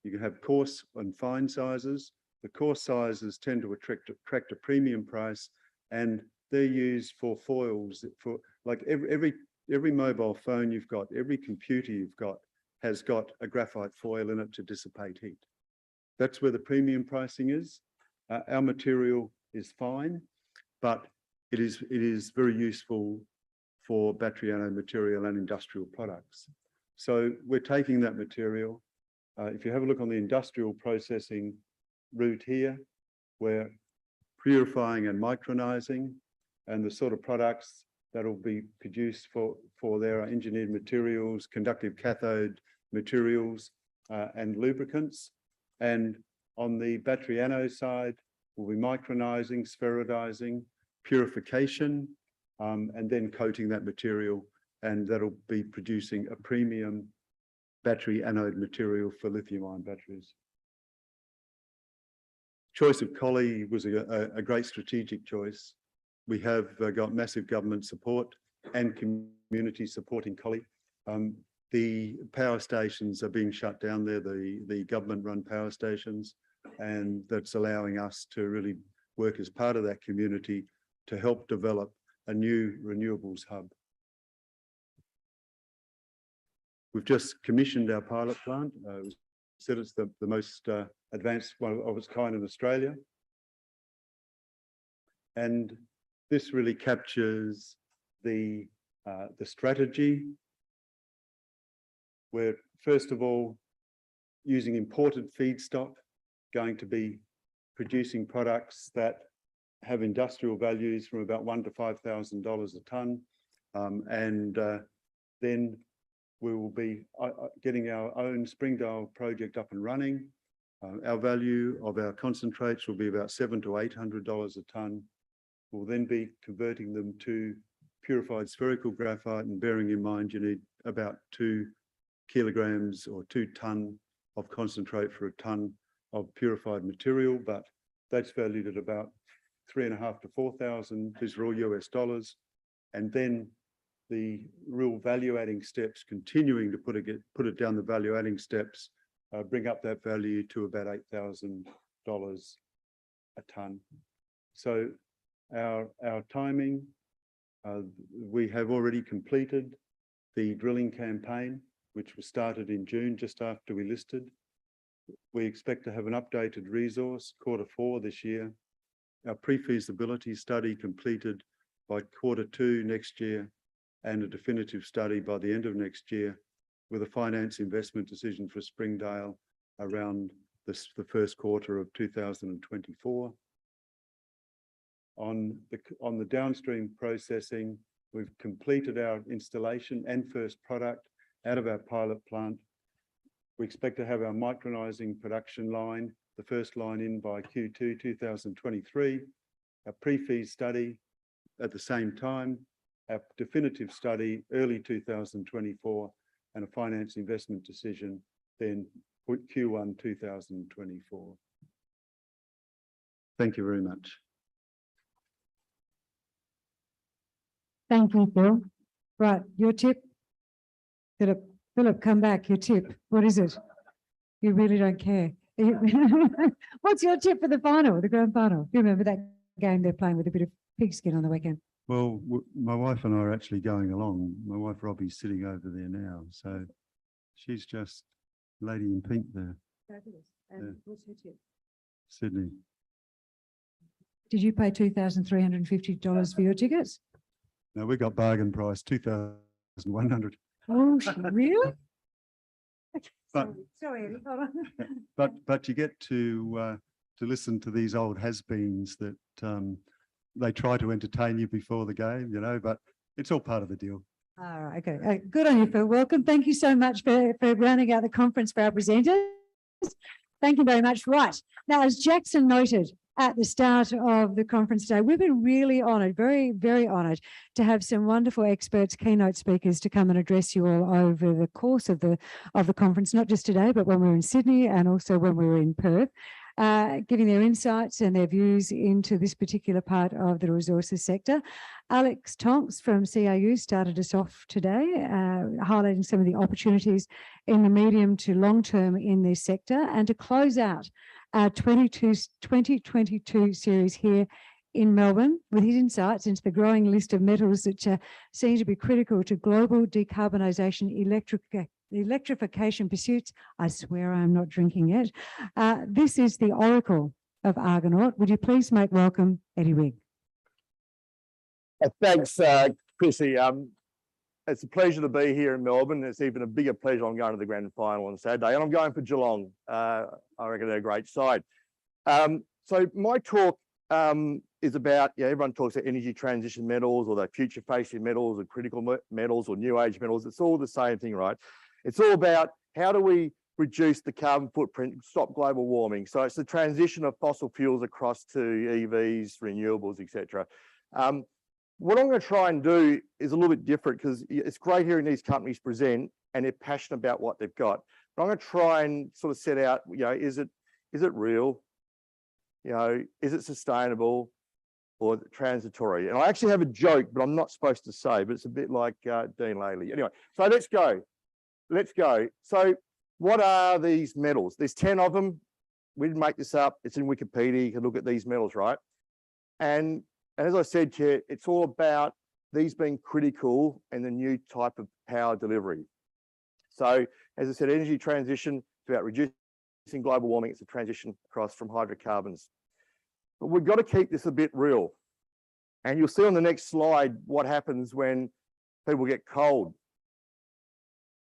You can have coarse and fine sizes. The coarse sizes tend to attract a premium price, and they're used for foils. For like every mobile phone you've got, every computer you've got has got a graphite foil in it to dissipate heat. That's where the premium pricing is. Our material is fine, but it is very useful for battery anode material and industrial products. So we're taking that material. If you have a look on the industrial processing route here, we're purifying and micronizing, and the sort of products that will be produced for their engineered materials, conductive cathode materials, and lubricants. And on the battery anode side, we'll be micronizing, spheroidizing, purification, and then coating that material, and that'll be producing a premium battery anode material for lithium-ion batteries. Choice of Collie was a great strategic choice. We have got massive government support and community support in Collie. The power stations are being shut down there, the government-run power stations, and that's allowing us to really work as part of that community to help develop a new renewables hub. We've just commissioned our pilot plant. Said it's the most advanced one of its kind in Australia. And this really captures the strategy. We're first of all using imported feedstock, going to be producing products that have industrial values from about $1,000 to $5,000 a tonne, and then we will be getting our own Springdale project up and running. Our value of our concentrates will be about $700 to $800 a tonne. We'll then be converting them to purified spherical graphite, and bearing in mind you need about 2 kilograms or 2 tonne of concentrate for a tonne of purified material, but that's valued at about $3,500 to $4,000. These are all US dollars. And then the real value adding steps, continuing to put it down the value adding steps, bring up that value to about $8,000 a tonne. So our timing, we have already completed the drilling campaign, which was started in June, just after we listed. We expect to have an updated resource Q4 this year. Our pre-feasibility study completed by Q2 next year, and a definitive study by the end of next year, with a finance investment decision for Springdale around the first quarter of 2024. On the downstream processing, we've completed our installation and first product out of our pilot plant. We expect to have our micronizing production line, the first line in by Q2 2023, a pre-feed study at the same time, a definitive study early 2024, and a finance investment decision then Q1 2024. Thank you very much. Thank you, Phil. Right, your tip. Philip, come back, your tip. What is it? You really don't care. What's your tip for the final, the grand final? Do you remember that game they're playing with a bit of pigskin on the weekend? Well, my wife and I are actually going along. My wife Robbie's sitting over there now, so she's just lady in pink there. Fabulous. And what's her tip? Sydney. Did you pay $2,350 for your tickets? No, we got bargain price, 2,100. Oh, really? But, sorry, Eddie, hold on. but you get to listen to these old has-beens that they try to entertain you before the game, you know, but it's all part of the deal. All right, okay. Good on you, Phil. Welcome. Thank you so much for rounding out the conference for our presenters. Thank you very much. Right. Now, as Jackson noted at the start of the conference today, we've been really honoured, very, very honoured to have some wonderful experts, keynote speakers to come and address you all over the course of the conference, not just today, but when we were in Sydney and also when we were in Perth. giving their insights and their views into this particular part of the resources sector. Alex Tonks from CRU started us off today, highlighting some of the opportunities in the medium to long term in this sector. And to close out our 2022 series here in Melbourne with his insights into the growing list of metals that seem to be critical to global decarbonisation, electrification pursuits. I swear I'm not drinking yet. This is the Oracle of Argonaut. Would you please make welcome Eddie Wigg? Thanks, Chrissy. It's a pleasure to be here in Melbourne. It's even a bigger pleasure. I'm going to the grand final on Saturday, and I'm going for Geelong. I reckon they're a great side. So my talk is about, everyone talks about energy transition metals or the future facing metals or critical metals or new age metals. It's all the same thing, right? It's all about how do we reduce the carbon footprint, stop global warming. So it's the transition of fossil fuels across to EVs, renewables, etc. What I'm going to try and do is a little bit different because it's great hearing these companies present and they're passionate about what they've got. But I'm going to try and sort of set out, is it real? Is it sustainable or transitory? And I actually have a joke, but I'm not supposed to say, but it's a bit like Dean Laley. Anyway, so let's go. So what are these metals? There's 10 of them. We didn't make this up. It's in Wikipedia. You can look at these metals, right? And as I said to you, it's all about these being critical and the new type of power delivery. So as I said, energy transition, it's about reducing global warming. It's a transition across from hydrocarbons. But we've got to keep this a bit real. And you'll see on the next slide what happens when people get cold.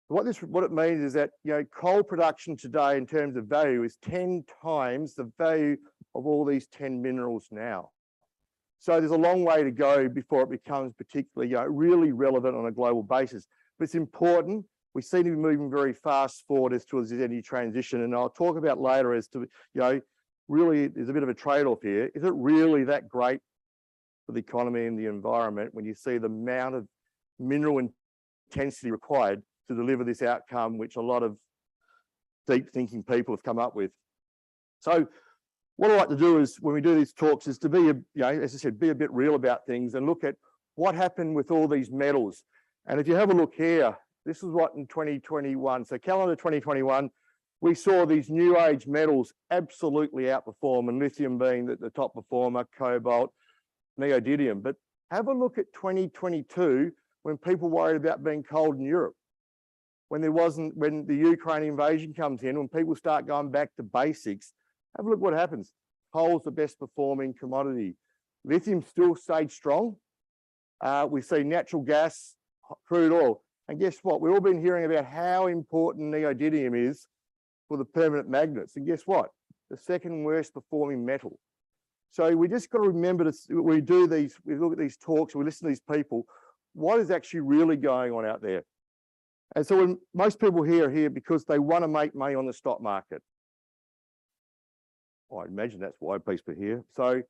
What it means is that coal production today in terms of value is 10 times the value of all these 10 minerals now. So there's a long way to go before it becomes particularly really relevant on a global basis. But it's important. We seem to be moving very fast forward as towards this energy transition, and I'll talk about later as to really there's a bit of a trade-off here. Is it really that great for the economy and the environment when you see the amount of mineral intensity required to deliver this outcome, which a lot of deep thinking people have come up with? So what I like to do is when we do these talks is to be, as I said, be a bit real about things and look at what happened with all these metals. And if you have a look here, this is what in 2021, so calendar 2021, we saw these new age metals absolutely outperform, and lithium being the top performer, cobalt, neodymium. But have a look at 2022 when people worried about being cold in Europe. When the Ukraine invasion comes in, when people start going back to basics, have a look what happens. Coal's the best performing commodity. Lithium still stayed strong. We see natural gas, crude oil. And guess what? We've all been hearing about how important neodymium is for the permanent magnets. And guess what? The second worst performing metal. So we just got to remember we look at these talks, we listen to these people, what is actually really going on out there? And so when most people here are here because they want to make money on the stock market. I imagine that's why people are here. So,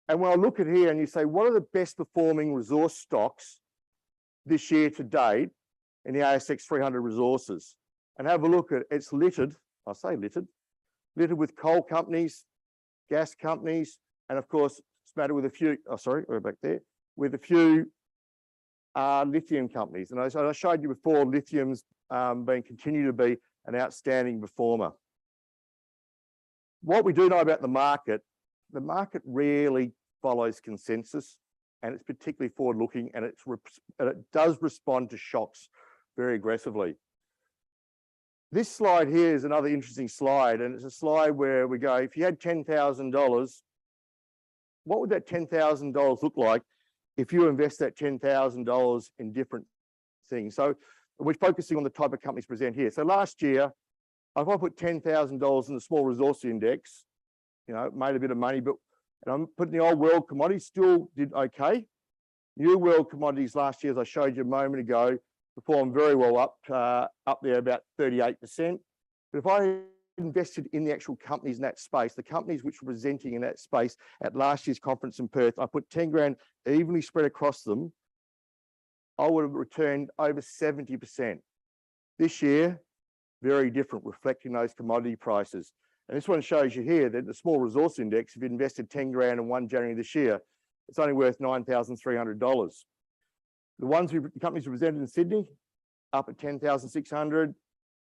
and when I look at here and you say, what are the best performing resource stocks this year to date in the ASX 300 resources? And have a look at it's littered, I say littered with coal companies, gas companies, and of course, it's matter with a few, we're back there, with a few lithium companies. And I showed you before, lithium's continue to be an outstanding performer. What we do know about the market rarely follows consensus, and it's particularly forward-looking, and it does respond to shocks very aggressively. This slide here is another interesting slide, and it's a slide where we go, if you had $10,000, what would that $10,000 look like if you invest that $10,000 in different things? So we're focusing on the type of companies present here. So last year, if I put $10,000 in the small resource index, made a bit of money, but I'm putting the old world commodities, still did okay. New world commodities last year, as I showed you a moment ago, performed very well up there about 38%. But if I invested in the actual companies in that space, the companies which were presenting in that space at last year's conference in Perth, I put 10 grand evenly spread across them, I would have returned over 70%. This year, very different, reflecting those commodity prices. And this one shows you here that the small resource index, if you invested 10 grand in 1 January this year, it's only worth $9,300. The ones the companies represented in Sydney, up at 10,600.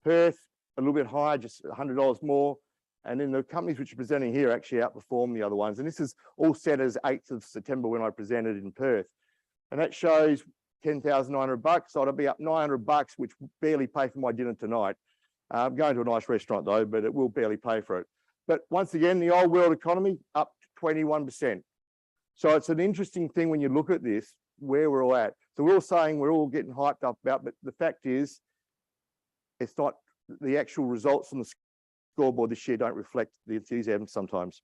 Perth, a little bit higher, just $100 more. And then the companies which are presenting here actually outperform the other ones. And this is all set as 8th of September when I presented in Perth. And that shows $10,900. So it'll be up $900, which will barely pay for my dinner tonight. I'm going to a nice restaurant though, but it will barely pay for it. But once again, the old world economy up 21%. So it's an interesting thing when you look at this, where we're all at. So we're all saying we're all getting hyped up about, but the fact is, it's not the actual results on the scoreboard this year don't reflect the enthusiasm sometimes.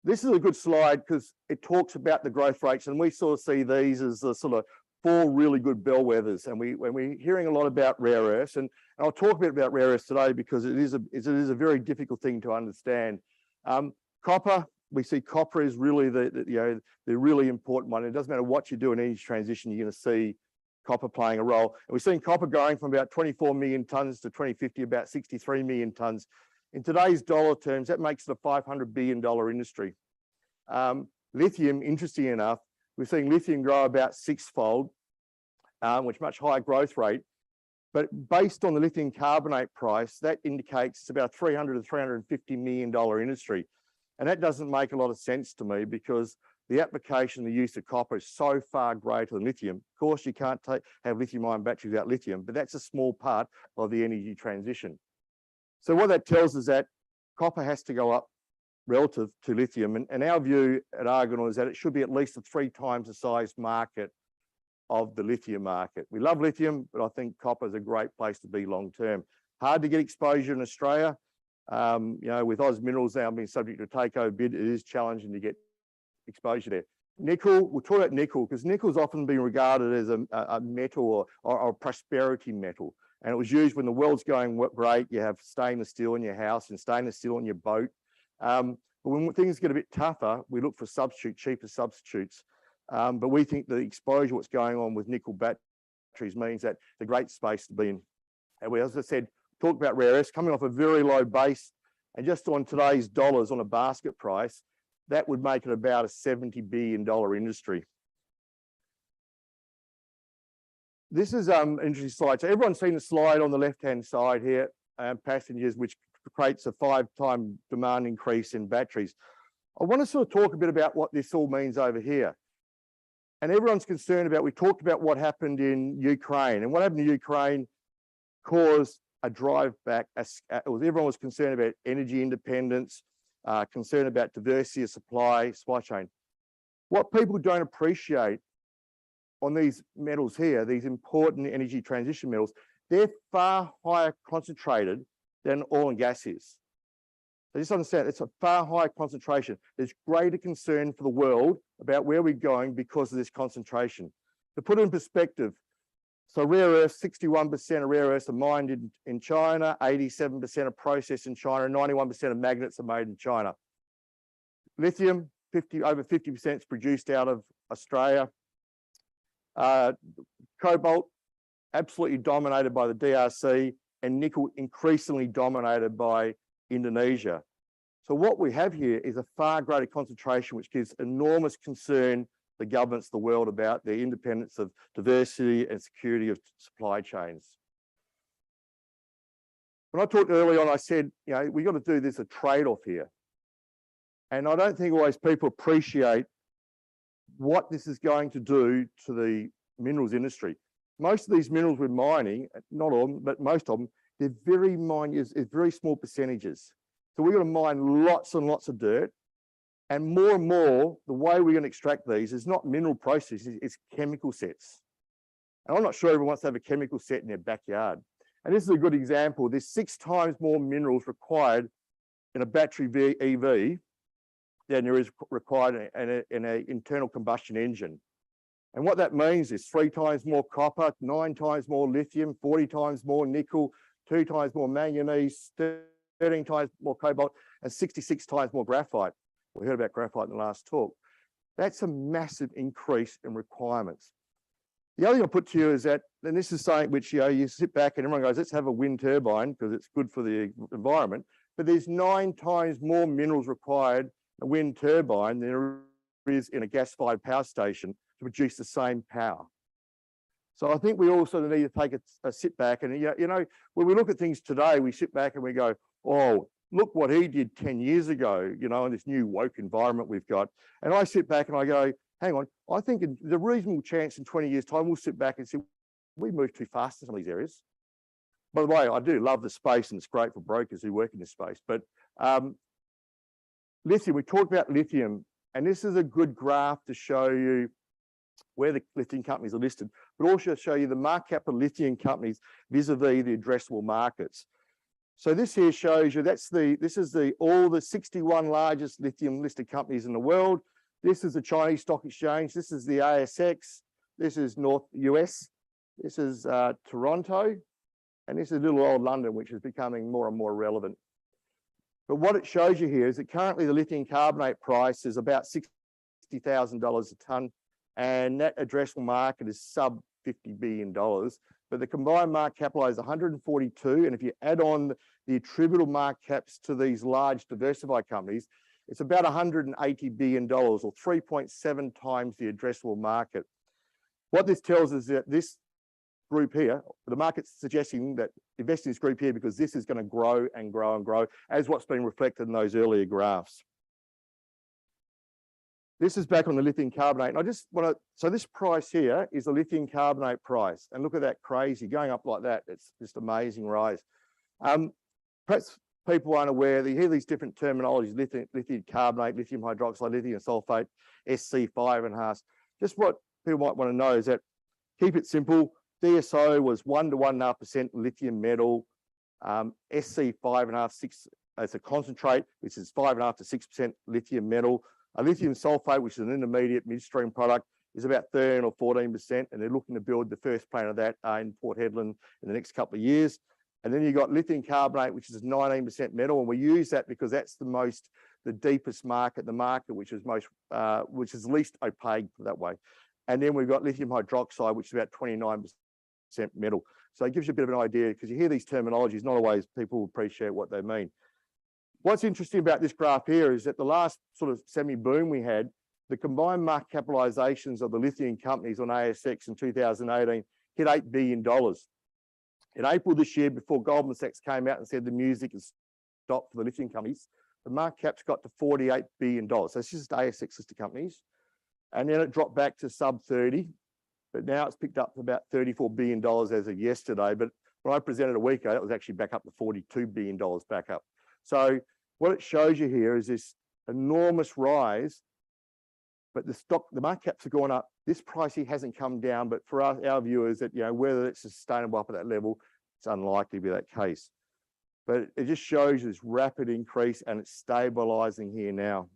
This is a good slide because it talks about the growth rates, and we sort of see these as the sort of 4 really good bellwethers. And when we're hearing a lot about rare earths, and I'll talk a bit about rare earths today because it is a very difficult thing to understand. Copper, we see copper is really the really important one. It doesn't matter what you do in energy transition, you're going to see copper playing a role. And we're seeing copper going from about 24 million tons to 2050, about 63 million tons. In today's dollar terms, that makes it a $500 billion industry. Lithium, interesting enough, we're seeing lithium grow about 6-fold, which much higher growth rate. But based on the lithium carbonate price, that indicates it's about a $300 to $350 million industry. And that doesn't make a lot of sense to me because the application, the use of copper is so far greater than lithium. Of course, you can't have lithium-ion batteries without lithium, but that's a small part of the energy transition. So what that tells us that copper has to go up relative to lithium. And our view at Argonaut is that it should be at least a 3 times the size market of the lithium market. We love lithium, but I think copper is a great place to be long-term. Hard to get exposure in Australia. With Oz Minerals now being subject to a takeover bid, it is challenging to get exposure there. Nickel, we'll talk about nickel because nickel's often been regarded as a metal or a prosperity metal. And it was used when the world's going great, you have stainless steel in your house and stainless steel in your boat. But when things get a bit tougher, we look for cheaper substitutes. But we think the exposure, what's going on with nickel batteries means that it's a great space to be in. And we, as I said, talk about rare earths coming off a very low base. And just on today's dollars on a basket price, that would make it about a $70 billion industry. This is an interesting slide. So everyone's seen the slide on the left-hand side here, passengers, which creates a 5-time demand increase in batteries. I want to sort of talk a bit about what this all means over here. And everyone's concerned about, we talked about what happened in Ukraine, and what happened in Ukraine caused a drive back. Everyone was concerned about energy independence, concerned about diversity of supply chain. What people don't appreciate on these metals here, these important energy transition metals, they're far higher concentrated than oil and gas is. So just understand, it's a far higher concentration. There's greater concern for the world about where we're going because of this concentration. To put it in perspective, so rare earths, 61% of rare earths are mined in China, 87% are processed in China, and 91% of magnets are made in China. Lithium, over 50% is produced out of Australia. Cobalt, absolutely dominated by the DRC, and nickel increasingly dominated by Indonesia. So what we have here is a far greater concentration, which gives enormous concern the governments of the world about the independence of diversity and security of supply chains. When I talked early on, I said, we got to do this a trade-off here. And I don't think always people appreciate what this is going to do to the minerals industry. Most of these minerals we're mining, not all of them, but most of them, they're very small percentages. So we're going to mine lots and lots of dirt. And more, the way we're going to extract these is not mineral processes, it's chemical sets. And I'm not sure everyone wants to have a chemical set in their backyard. And this is a good example. There's 6 times more minerals required in a battery EV than there is required in an internal combustion engine. And what that means is 3 times more copper, 9 times more lithium, 40 times more nickel, 2 times more manganese, 13 times more cobalt, and 66 times more graphite. We heard about graphite in the last talk. That's a massive increase in requirements. The other thing I'll put to you is that, and this is something which you sit back and everyone goes, let's have a wind turbine because it's good for the environment. but there's 9 times more minerals required in a wind turbine than there is in a gas-fired power station to produce the same power. So I think we also need to take a sit back and, you know, when we look at things today, we sit back and we go, oh, look what he did 10 years ago, you know, in this new woke environment we've got. And I sit back and I go, hang on, I think the reasonable chance in 20 years' time, we'll sit back and say, we moved too fast in some of these areas. By the way, I do love the space and it's great for brokers who work in this space. But lithium, we talked about lithium, and this is a good graph to show you where the lithium companies are listed, but also show you the market cap of lithium companies vis-a-vis the addressable markets. So this here shows you all the 61 largest lithium listed companies in the world. This is the Chinese Stock Exchange. This is the ASX. This is North US. This is Toronto. And this is little old London, which is becoming more and more relevant. But what it shows you here is that currently the lithium carbonate price is about $60,000 a tonne, and that addressable market is sub $50 billion. But the combined market capitalized 142, and if you add on the attributable market caps to these large diversified companies, it's about $180 billion, or 3.7 times the addressable market. What this tells us is that this group here, the market's suggesting that invest in this group here because this is going to grow and grow and grow, as what's been reflected in those earlier graphs. This is back on the lithium carbonate. And I just want to, so this price here is the lithium carbonate price. And look at that crazy, going up like that. It's just amazing rise. Perhaps people aren't aware, they hear these different terminologies, lithium carbonate, lithium hydroxide, lithium sulfate, SC5 and Hearse. Just what people might want to know is that, keep it simple, DSO was 1 to 1.5% lithium metal, SC 5.5, 6 as a concentrate, which is 5.5 to 6% lithium metal. A lithium sulfate, which is an intermediate midstream product, is about 13 or 14%, and they're looking to build the first plant of that in Port Hedland in the next couple of years. And then you've got lithium carbonate, which is 19% metal, and we use that because that's the deepest market, the market which is least opaque that way. And then we've got lithium hydroxide, which is about 29% metal. So it gives you a bit of an idea, because you hear these terminologies, not always people appreciate what they mean. What's interesting about this graph here is that the last sort of semi-boom we had, the combined market capitalizations of the lithium companies on ASX in 2018 hit $8 billion. In April this year, before Goldman Sachs came out and said the music is stopped for the lithium companies, the market cap's got to $48 billion. So it's just ASX listed companies. And then it dropped back to sub 30, but now it's picked up to about $34 billion as of yesterday. But when I presented a week ago, it was actually back up to $42 billion back up. So what it shows you here is this enormous rise, but the market caps are going up. This price here hasn't come down, but for our viewers, that, you know, whether it's sustainable up at that level, it's unlikely to be that case. But it just shows you this rapid increase, and it's stabilizing here now.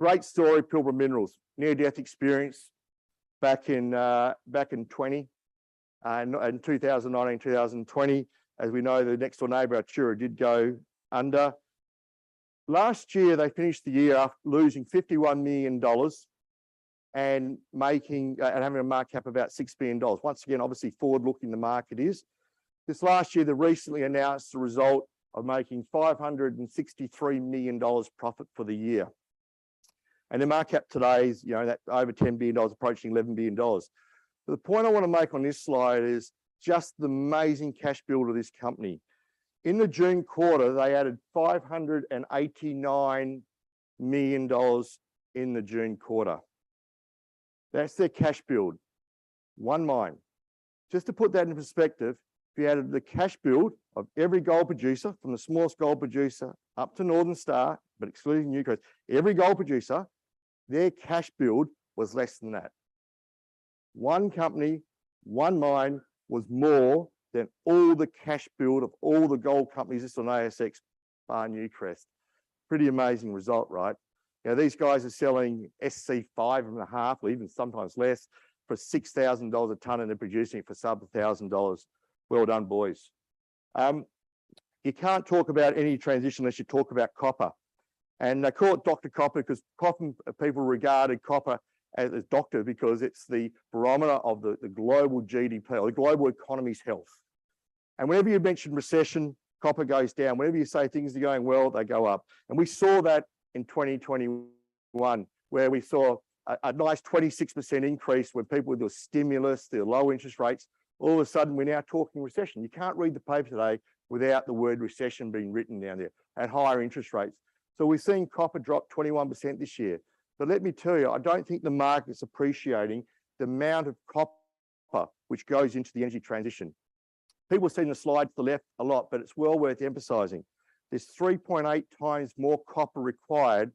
Great story, Pilgrim Minerals, near-death experience back in 2019, 2020. As we know, the next door neighbour, Artura, did go under. Last year, they finished the year after losing $51 million and having a market cap of about $6 billion. Once again, obviously forward-looking the market is. This last year, they recently announced the result of making $563 million profit for the year. And the market cap today is, you know, that over $10 billion, approaching $11 billion. But the point I want to make on this slide is just the amazing cash build of this company. In the June quarter, they added $589 million in the June quarter. That's their cash build, one mine. Just to put that in perspective, if you added the cash build of every gold producer, from the smallest gold producer up to Northern Star, but excluding Newcrest, every gold producer, their cash build was less than that. One company, one mine, was more than all the cash build of all the gold companies listed on ASX bar Newcrest. Pretty amazing result, right? Now, these guys are selling SC 5.5, or even sometimes less, for $6,000 a tonne, and they're producing it for sub $1,000. Well done, boys. You can't talk about any transition unless you talk about copper. And they call it Dr. Copper because people regarded copper as doctor because it's the barometer of the global GDP, or the global economy's health. And whenever you mention recession, copper goes down. Whenever you say things are going well, they go up. And we saw that in 2021, where we saw a nice 26% increase when people with their stimulus, their low interest rates, all of a sudden we're now talking recession. You can't read the paper today without the word recession being written down there at higher interest rates. So we're seeing copper drop 21% this year. But let me tell you, I don't think the market's appreciating the amount of copper which goes into the energy transition. People have seen the slide to the left a lot, but it's well worth emphasizing. There's 3.8 times more copper required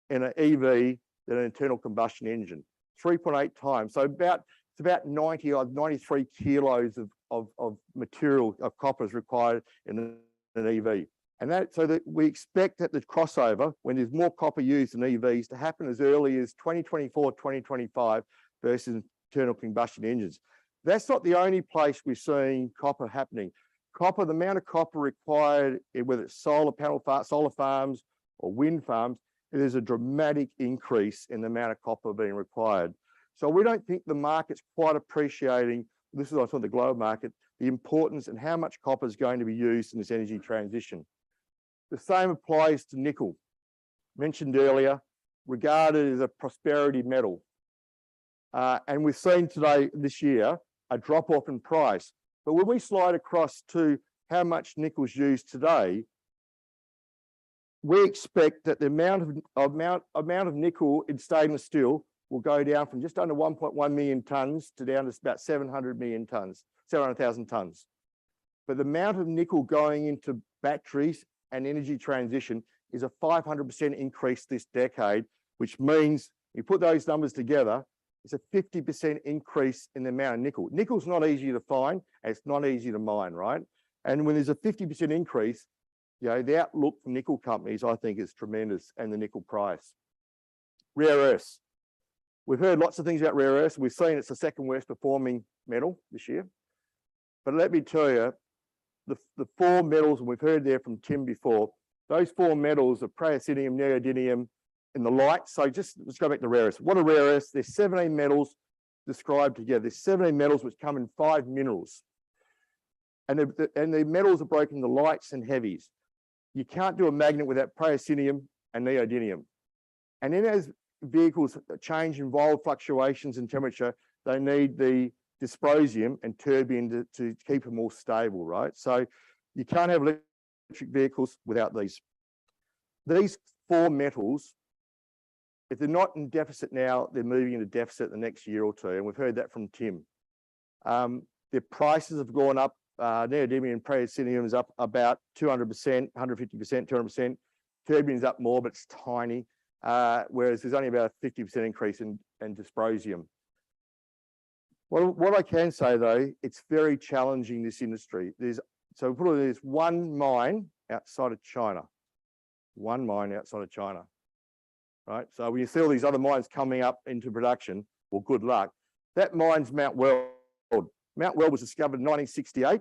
in an EV than an internal combustion engine. 3.8 times. So it's about 90 or 93 kilos of material of copper is required in an EV. And so that we expect that the crossover, when there's more copper used in EVs, to happen as early as 2024, 2025 versus internal combustion engines. That's not the only place we're seeing copper happening. Copper, the amount of copper required, whether it's solar farms or wind farms, there's a dramatic increase in the amount of copper being required. So we don't think the market's quite appreciating, this is also the global market, the importance and how much copper is going to be used in this energy transition. The same applies to nickel. Mentioned earlier, regarded as a prosperity metal. And we've seen today, this year, a drop off in price. But when we slide across to how much nickel's used today, we expect that the amount of nickel in stainless steel will go down from just under 1.1 million tons to down to about 700 million tons, 700,000 tons. But the amount of nickel going into batteries and energy transition is a 500% increase this decade, which means you put those numbers together, it's a 50% increase in the amount of nickel. Nickel's not easy to find, and it's not easy to mine, right? And when there's a 50% increase, you know, the outlook for nickel companies, I think, is tremendous, and the nickel price. Rare earths. We've heard lots of things about rare earths. We've seen it's the second worst performing metal this year. But let me tell you, the four metals, and we've heard there from Tim before, those four metals are praseodymium, neodymium, and the light. So let's go back to rare earths. What are rare earths? There's 17 metals described together. There's 17 metals which come in 5 minerals. And the metals are broken into lights and heavies. You can't do a magnet without praseodymium and neodymium. And then as vehicles change in wild fluctuations in temperature, they need the dysprosium and terbium to keep them more stable, right? So you can't have electric vehicles without these. These four metals, if they're not in deficit now, they're moving into deficit the next year or two, and we've heard that from Tim. Their prices have gone up. Neodymium and praseodymium is up about 200%, 150%, 200%. Terbium is up more, but it's tiny, whereas there's only about a 50% increase in dysprosium. What I can say, though, it's very challenging, this industry. There's one mine outside of China. One mine outside of China. Right? So when you see all these other mines coming up into production, well, good luck. That mine's Mount Weld. Mount Weld was discovered in 1968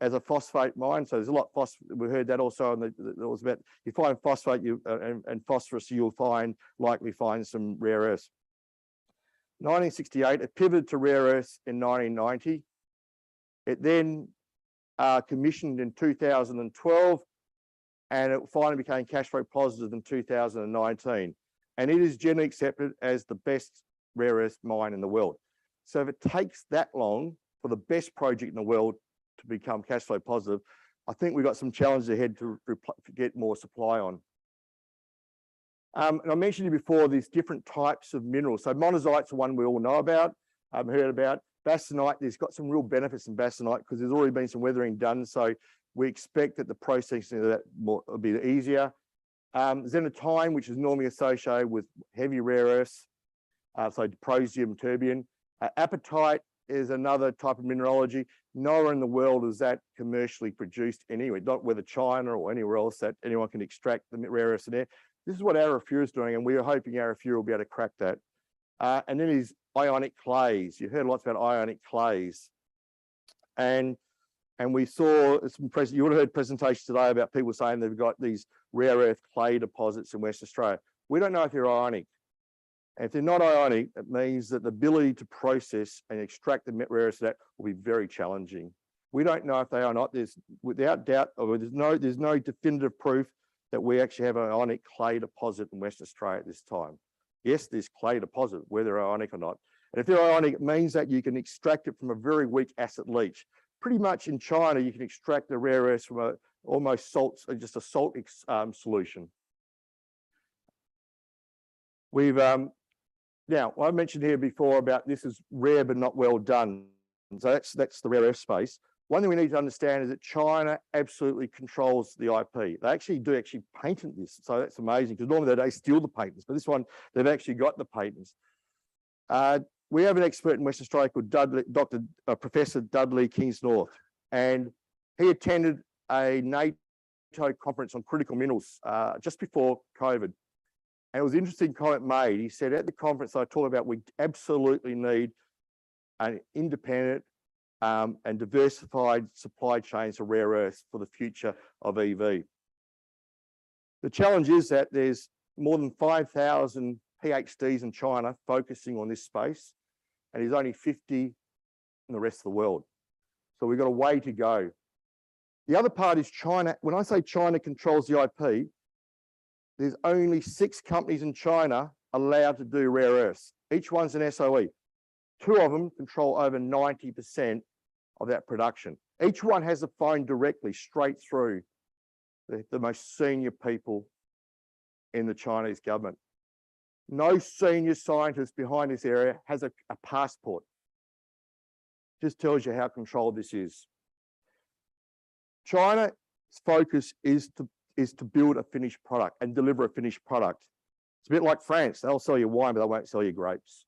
as a phosphate mine. So there's a lot of phosphate. We heard that also. And there was about, you find phosphate and phosphorus, you'll likely find some rare earths. 1968, it pivoted to rare earths in 1990. It then commissioned in 2012, and it finally became cash flow positive in 2019. And it is generally accepted as the best rare earth mine in the world. So if it takes that long for the best project in the world to become cash flow positive, I think we've got some challenges ahead to get more supply on. And I mentioned you before, these different types of minerals. So monazite's the one we all know about, heard about. Bastnäsite, there's got some real benefits in bastnäsite because there's already been some weathering done. So we expect that the processing of that will be easier. Xenotime, which is normally associated with heavy rare earths, so dysprosium, terbium. Apatite is another type of mineralogy. Nowhere in the world is that commercially produced anyway, not whether China or anywhere else that anyone can extract the rare earths in there. This is what Arafura is doing, and we are hoping Arafura will be able to crack that. And then these ionic clays. You heard lots about ionic clays. And we saw some, you would have heard presentations today about people saying they've got these rare earth clay deposits in Western Australia. We don't know if they're ionic. And if they're not ionic, it means that the ability to process and extract the rare earths of that will be very challenging. We don't know if they are or not. There's without doubt, or there's no definitive proof that we actually have an ionic clay deposit in Western Australia at this time. Yes, there's clay deposit, whether ionic or not. And if they're ionic, it means that you can extract it from a very weak acid leach. Pretty much in China, you can extract the rare earths from a almost salt, just a salt solution. We've now I mentioned here before about this is rare but not well done. So that's the rare earth space. One thing we need to understand is that China absolutely controls the IP. They actually do patent this, so that's amazing because normally they steal the patents, but this one they've actually got the patents. We have an expert in Western Australia called Dudley, Professor Dudley Kings North, and he attended a NATO conference on critical minerals just before COVID. And it was an interesting comment made. He said at the conference I talked about we absolutely need an independent and diversified supply chains for rare earths for the future of EV. The challenge is that there's more than 5,000 PhDs in China focusing on this space, and there's only 50 in the rest of the world. So we've got a way to go. The other part is China. When I say China controls the IP, there's only 6 companies in China allowed to do rare earths. Each one's an SOE. 2 of them control over 90% of that production. Each one has a phone directly straight through the most senior people in the Chinese government. No senior scientist behind this area has a passport. Just tells you how controlled this is. China's focus is to build a finished product and deliver a finished product. It's a bit like France. They'll sell you wine, but they won't sell you grapes.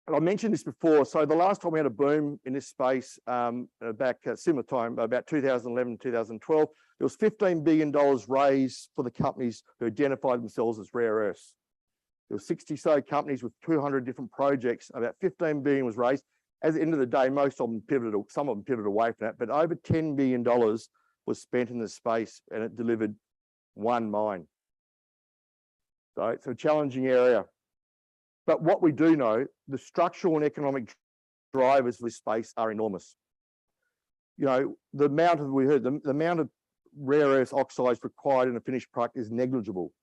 And I mentioned this before. So the last time we had a boom in this space, back at similar time, about 2011, 2012, there was $15 billion raised for the companies who identified themselves as rare earths. There were 60 so companies with 200 different projects. About 15 billion was raised. At the end of the day, most of them pivoted, some of them pivoted away from that, but over $10 billion was spent in this space and it delivered 1 mine. So it's a challenging area. But what we do know, the structural and economic drivers for this space are enormous. You know, the amount of, we heard, the amount of rare earth oxides required in a finished product is negligible.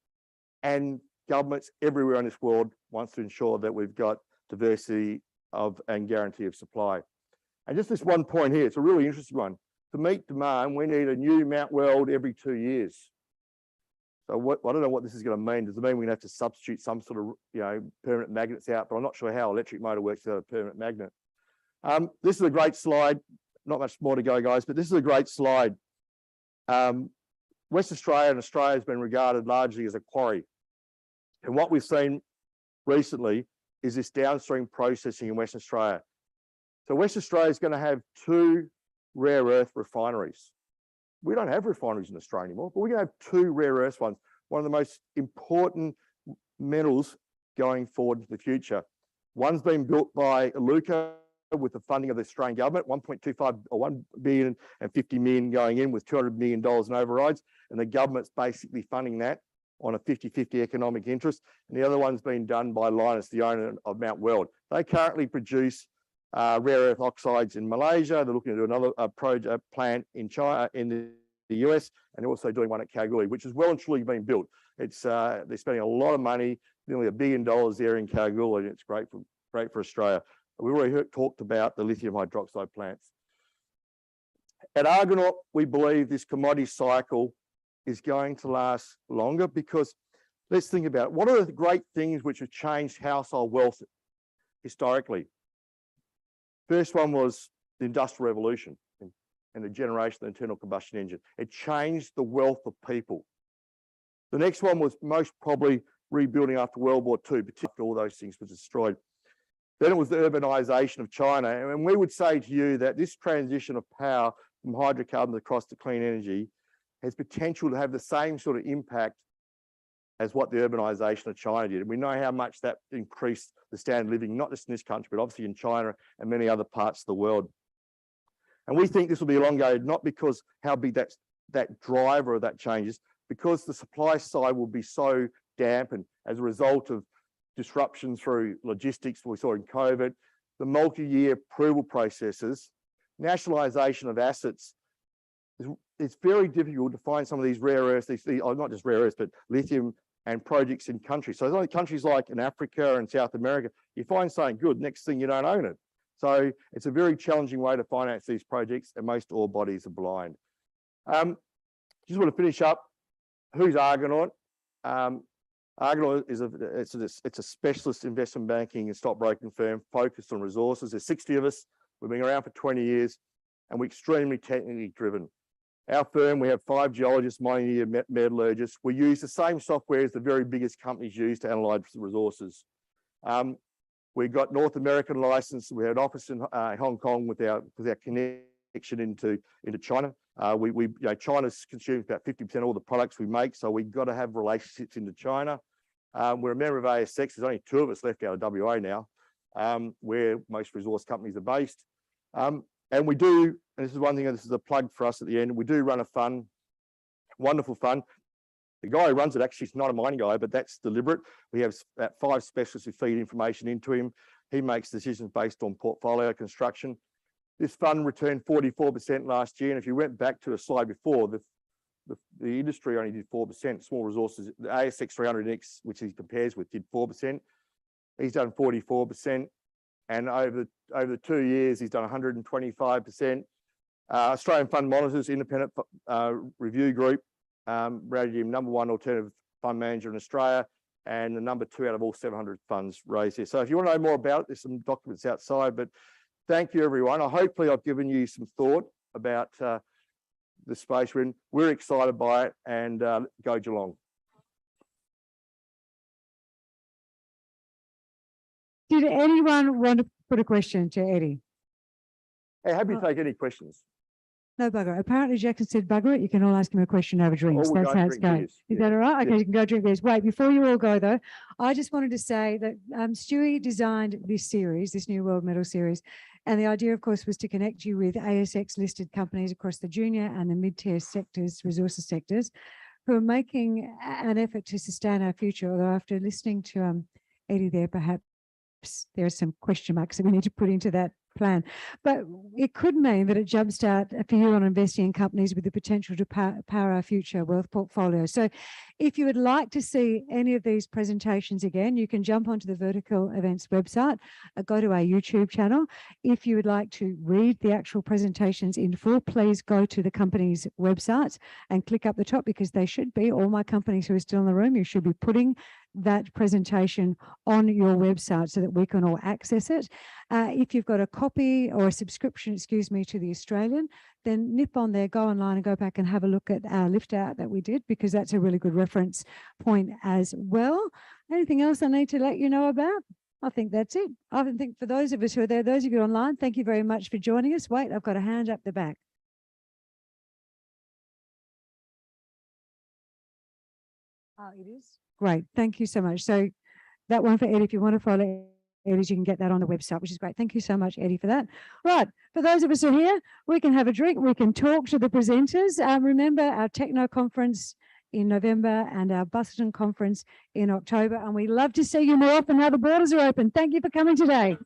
And governments everywhere in this world wants to ensure that we've got diversity of and guarantee of supply. And just this one point here, it's a really interesting one. To meet demand, we need a new Mount Weld every 2 years. So I don't know what this is going to mean. Does it mean we're going to have to substitute some sort of, permanent magnets out? But I'm not sure how electric motor works without a permanent magnet. This is a great slide. Not much more to go, guys, but this is a great slide. West Australia and Australia has been regarded largely as a quarry. And what we've seen recently is this downstream processing in Western Australia. So West Australia is going to have 2 rare earth refineries. We don't have refineries in Australia anymore, but we're going to have 2 rare earth ones, one of the most important metals going forward into the future. One's been built by Iluka with the funding of the Australian government, 1.25 or 1 billion and 50 million going in with $200 million in overrides. And the government's basically funding that on a 50-50 economic interest. And the other one's been done by Linus, the owner of Mount Weld. They currently produce rare earth oxides in Malaysia. They're looking to do another project plant in China, in the US, and they're also doing one at Kalgoorlie, which is well and truly being built. It's they're spending a lot of money, nearly $1 billion there in Kalgoorlie, and it's great for Australia. We already talked about the lithium hydroxide plants. At Argonaut, we believe this commodity cycle is going to last longer because let's think about it. What are the great things which have changed household wealth historically? First one was the Industrial Revolution and the generation of the internal combustion engine. It changed the wealth of people. The next one was most probably rebuilding after World War II, particularly after all those things were destroyed. Then it was the urbanization of China. And we would say to you that this transition of power from hydrocarbons across to clean energy has potential to have the same sort of impact as what the urbanization of China did. And we know how much that increased the standard of living, not just in this country, but obviously in China and many other parts of the world. And we think this will be elongated, not because how big that driver of that changes, because the supply side will be so dampened as a result of disruption through logistics we saw in COVID, the multi-year approval processes nationalisation of assets, it's very difficult to find some of these rare earths, not just rare earths, but lithium and projects in countries. So only countries like in Africa and South America, you find something good, next thing you don't own it. So it's a very challenging way to finance these projects, and most ore bodies are blind. Just want to finish up. Who's Argonaut? Argonaut is it's a specialist investment banking and stockbroking firm focused on resources. There's 60 of us. We've been around for 20 years, and we're extremely technically driven. Our firm, we have 5 geologists, mining metallurgists. We use the same software as the very biggest companies use to analyze the resources. We've got North American license. We had an office in Hong Kong with our connection into China. China's consumes about 50% of all the products we make, so we've got to have relationships into China. We're a member of ASX. There's only 2 of us left out of WA now, where most resource companies are based. And we do, and this is one thing, and this is a plug for us at the end, we do run a fund, wonderful fund. The guy who runs it actually is not a mining guy, but that's deliberate. We have about 5 specialists who feed information into him. He makes decisions based on portfolio construction. This fund returned 44% last year. And if you went back to a slide before, the industry only did 4%. Small resources, the ASX 300 index, which he compares with, did 4%. He's done 44%. And over the 2 years, he's done 125%. Australian Fund Monitors, independent review group, rated him #1 alternative fund manager in Australia, and the #2 out of all 700 funds raised here. So if you want to know more about it, there's some documents outside, but thank you, everyone. Hopefully I've given you some thought about the space we're in. We're excited by it, and go Geelong. Did anyone want to put a question to Eddie? Hey, happy to take any questions. No bugger. Apparently Jackson said bugger it. You can all ask him a question over drinks. Or we'll That's go how it's drink going. beers. Is Yeah. that all right? Okay, Yeah. you can go drink beers. Wait, before you all go though, I just wanted to say that Stewie designed this series, this New World Medal series. And the idea, of course, was to connect you with ASX listed companies across the junior and the mid-tier sectors, resources sectors, who are making an effort to sustain our future. Although after listening to Eddie there, perhaps there are some question marks that we need to put into that plan. But it could mean that it jumpstart for you on investing in companies with the potential to power our future wealth portfolio. So if you would like to see any of these presentations again, you can jump onto the Vertical Events website, go to our YouTube channel. If you would like to read the actual presentations in full, please go to the company's websites and click up the top, because they should be, all my companies who are still in the room, you should be putting that presentation on your website so that we can all access it. If you've got a copy or a subscription, excuse me, to the Australian, then nip on there, go online and go back and have a look at our lift out that we did, because that's a really good reference point as well. Anything else I need to let you know about? I think that's it. I think for those of us who are there, those of you online, thank you very much for joining us. Wait, I've got a hand up the back. Oh, it is? Great. Thank you so much. So that one for Eddie, if you want to follow Eddie, you can get that on the website, which is great. Thank you so much, Eddie, for that. Right. For those of us who are here, we can have a drink. We can talk to the presenters. Remember our Techno conference in November and our Busselton conference in October. And we love to see you more often now the borders are open. Thank you for coming today.